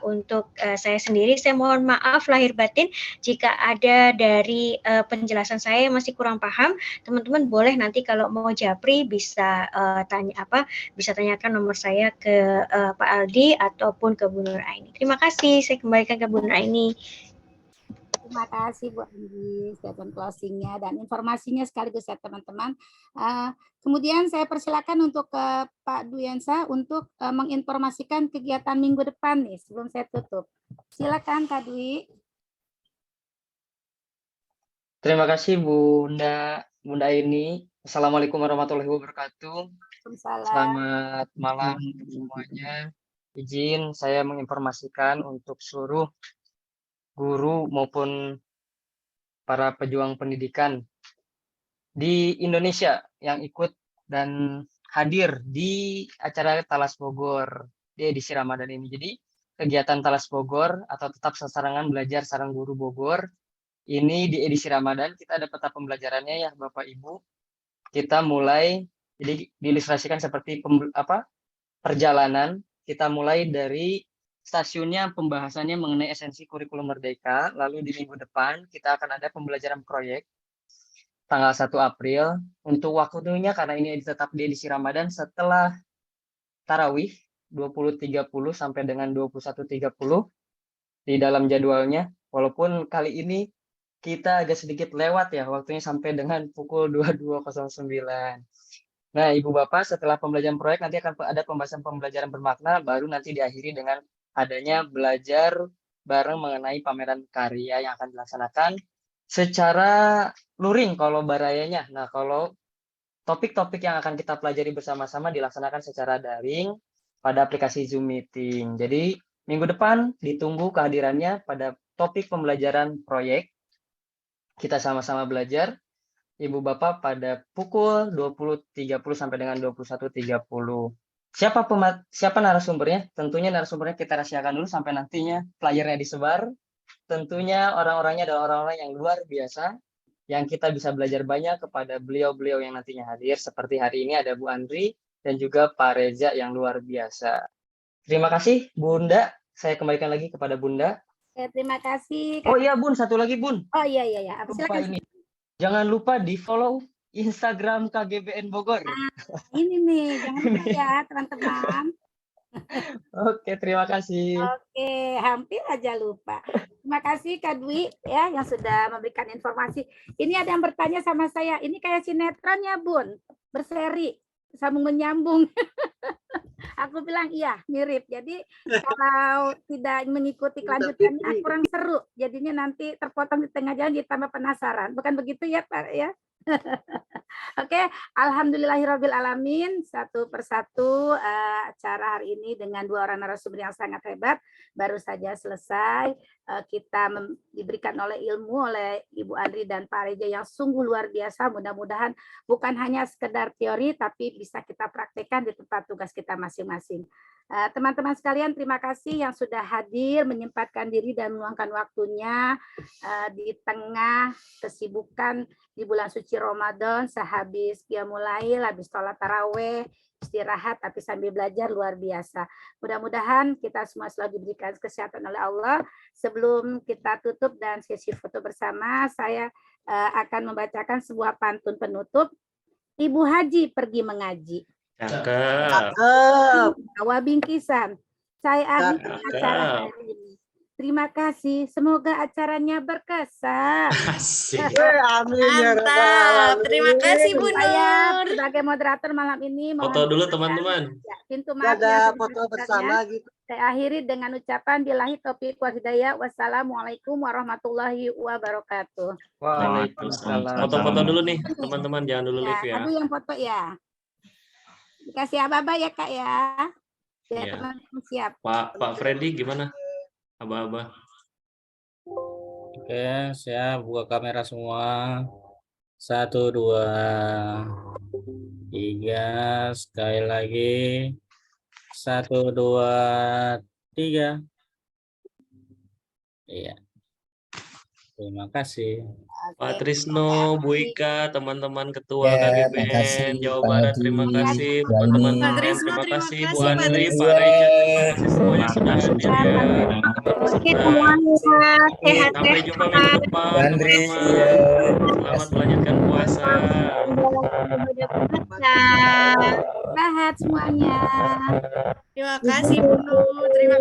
untuk saya sendiri. Saya mohon maaf lahir batin jika ada dari penjelasan saya yang masih kurang paham. Teman-teman boleh nanti kalau mau japri bisa bisa tanyakan nomor saya ke Pak Aldi ataupun ke Bu Nur Aini. Terima kasih. Saya kembalikan ke Bu Nur Aini. Terima kasih Bu Andi statement closing-nya dan informasinya sekaligus ya teman-teman. Kemudian saya persilakan untuk ke Pak Duyansa untuk menginformasikan kegiatan minggu depan nih sebelum saya tutup. Silakan Kak Dwi. Terima kasih Bunda ini. Assalamualaikum warahmatullahi wabarakatuh. Selamat malam untuk semuanya. Izin saya menginformasikan untuk seluruh guru maupun para pejuang pendidikan di Indonesia yang ikut dan hadir di acara Talas Bogor di edisi Ramadan ini. Jadi kegiatan Talas Bogor atau tetap sasarangan belajar sarang guru Bogor ini di edisi Ramadan kita ada peta pembelajarannya ya Bapak Ibu. Kita mulai, jadi diilustrasikan seperti perjalanan. Kita mulai dari stasiunnya pembahasannya mengenai esensi kurikulum merdeka, lalu di minggu depan kita akan ada pembelajaran proyek tanggal 1 April. Untuk waktunya karena ini tetap di edisi Ramadan setelah Tarawih 20.30 sampai dengan 21.30 di dalam jadwalnya. Walaupun kali ini kita agak sedikit lewat ya, waktunya sampai dengan pukul 22.09. Nah, Ibu Bapak, setelah pembelajaran proyek nanti akan ada pembahasan pembelajaran bermakna, baru nanti diakhiri dengan adanya belajar bareng mengenai pameran karya yang akan dilaksanakan secara luring kalau barayanya. Nah, kalau topik-topik yang akan kita pelajari bersama-sama dilaksanakan secara daring pada aplikasi Zoom Meeting. Jadi, minggu depan ditunggu kehadirannya pada topik pembelajaran proyek. Kita sama-sama belajar, Ibu Bapak, pada pukul 20.30 sampai dengan 21.30. Siapa narasumbernya? Tentunya narasumbernya kita rahasiakan dulu sampai nantinya flyernya disebar. Tentunya orang-orangnya adalah orang-orang yang luar biasa, yang kita bisa belajar banyak kepada beliau-beliau yang nantinya hadir. Seperti hari ini ada Bu Andri, dan juga Pak Reza yang luar biasa. Terima kasih Bunda. Saya kembalikan lagi kepada Bunda. Terima kasih. Oh iya Bun, satu lagi Bun. Oh iya. Lupa Silakan. ini. Jangan lupa di follow Instagram KGBN Bogor. Ini nih, jangan lupa ya teman-teman. Oke, terima kasih. Oke, hampir aja lupa. Terima kasih Kak Dwi ya yang sudah memberikan informasi. Ini ada yang bertanya sama saya, ini kayak sinetron ya Bun, berseri, sambung menyambung. Aku bilang iya, mirip. Jadi kalau tidak mengikuti kelanjutannya kurang seru. Jadinya nanti terpotong di tengah jalan jadi tambah penasaran. Bukan begitu ya Pak ya? Oke, alhamdulillahirabbil alamin, satu persatu acara hari ini dengan dua orang narasumber yang sangat hebat baru saja selesai. Kita diberikan oleh ilmu oleh Ibu Andri dan Pak Reza yang sungguh luar biasa. Mudah-mudahan bukan hanya sekedar teori tapi bisa kita praktekkan di tempat tugas kita masing-masing. Teman-teman sekalian, terima kasih yang sudah hadir, menyempatkan diri dan meluangkan waktunya di tengah kesibukan di bulan suci Ramadan, sehabis qiyamul lail, habis sholat taraweh, istirahat tapi sambil belajar luar biasa. Mudah-mudahan kita semua selalu diberikan kesehatan oleh Allah. Sebelum kita tutup dan sesi foto bersama, saya akan membacakan sebuah pantun penutup. Ibu Haji pergi mengaji. Cakep. Bawa bingkisan. Saya akhiri acara hari ini. Terima kasih. Semoga acaranya berkesan. Asik. Amin ya rabbal Mantap. Terima kasih Bu Saya Nur. sebagai moderator malam ini mohon Foto dulu teman-teman. ya, pintu maaf Ada yang foto sebesar-besarnya. bersama gitu. Saya akhiri dengan ucapan billahi taufiq wal hidayah. Wassalamualaikum warahmatullahi wabarakatuh. Waalaikumsalam. Foto-foto dulu nih teman-teman, jangan dulu Ya, live ya. aduh yang foto ya. Dikasih aba-aba ya Kak ya. Ya, Iya. teman-teman siap. Pak Freddy gimana? Aba-aba. Oke, saya buka kamera semua. 1, 2, 3. Sekali lagi. 1, 2, 3. Iya. Terima kasih. Pak Trisno, Bu Ika, teman-teman ketua Ya, KGBN makasih, Jawa Pak Barat, Hadi, terima kasih Bu Ani. teman-teman Pak lain, Trisno, terima terima kasih Bu kasih, Pak Andri, Trisno. Pak Reza, terima kasih semuanya sudah Terima hadir kasih. ya. Oke Senang. semuanya, sehat-sehat. Sampai jumpa minggu depan Bu Andri, teman-teman. iya. Selamat melanjutkan puasa. Ibadah puasa. Sehat semuanya. Terima kasih Bu Nur. Terima kasih.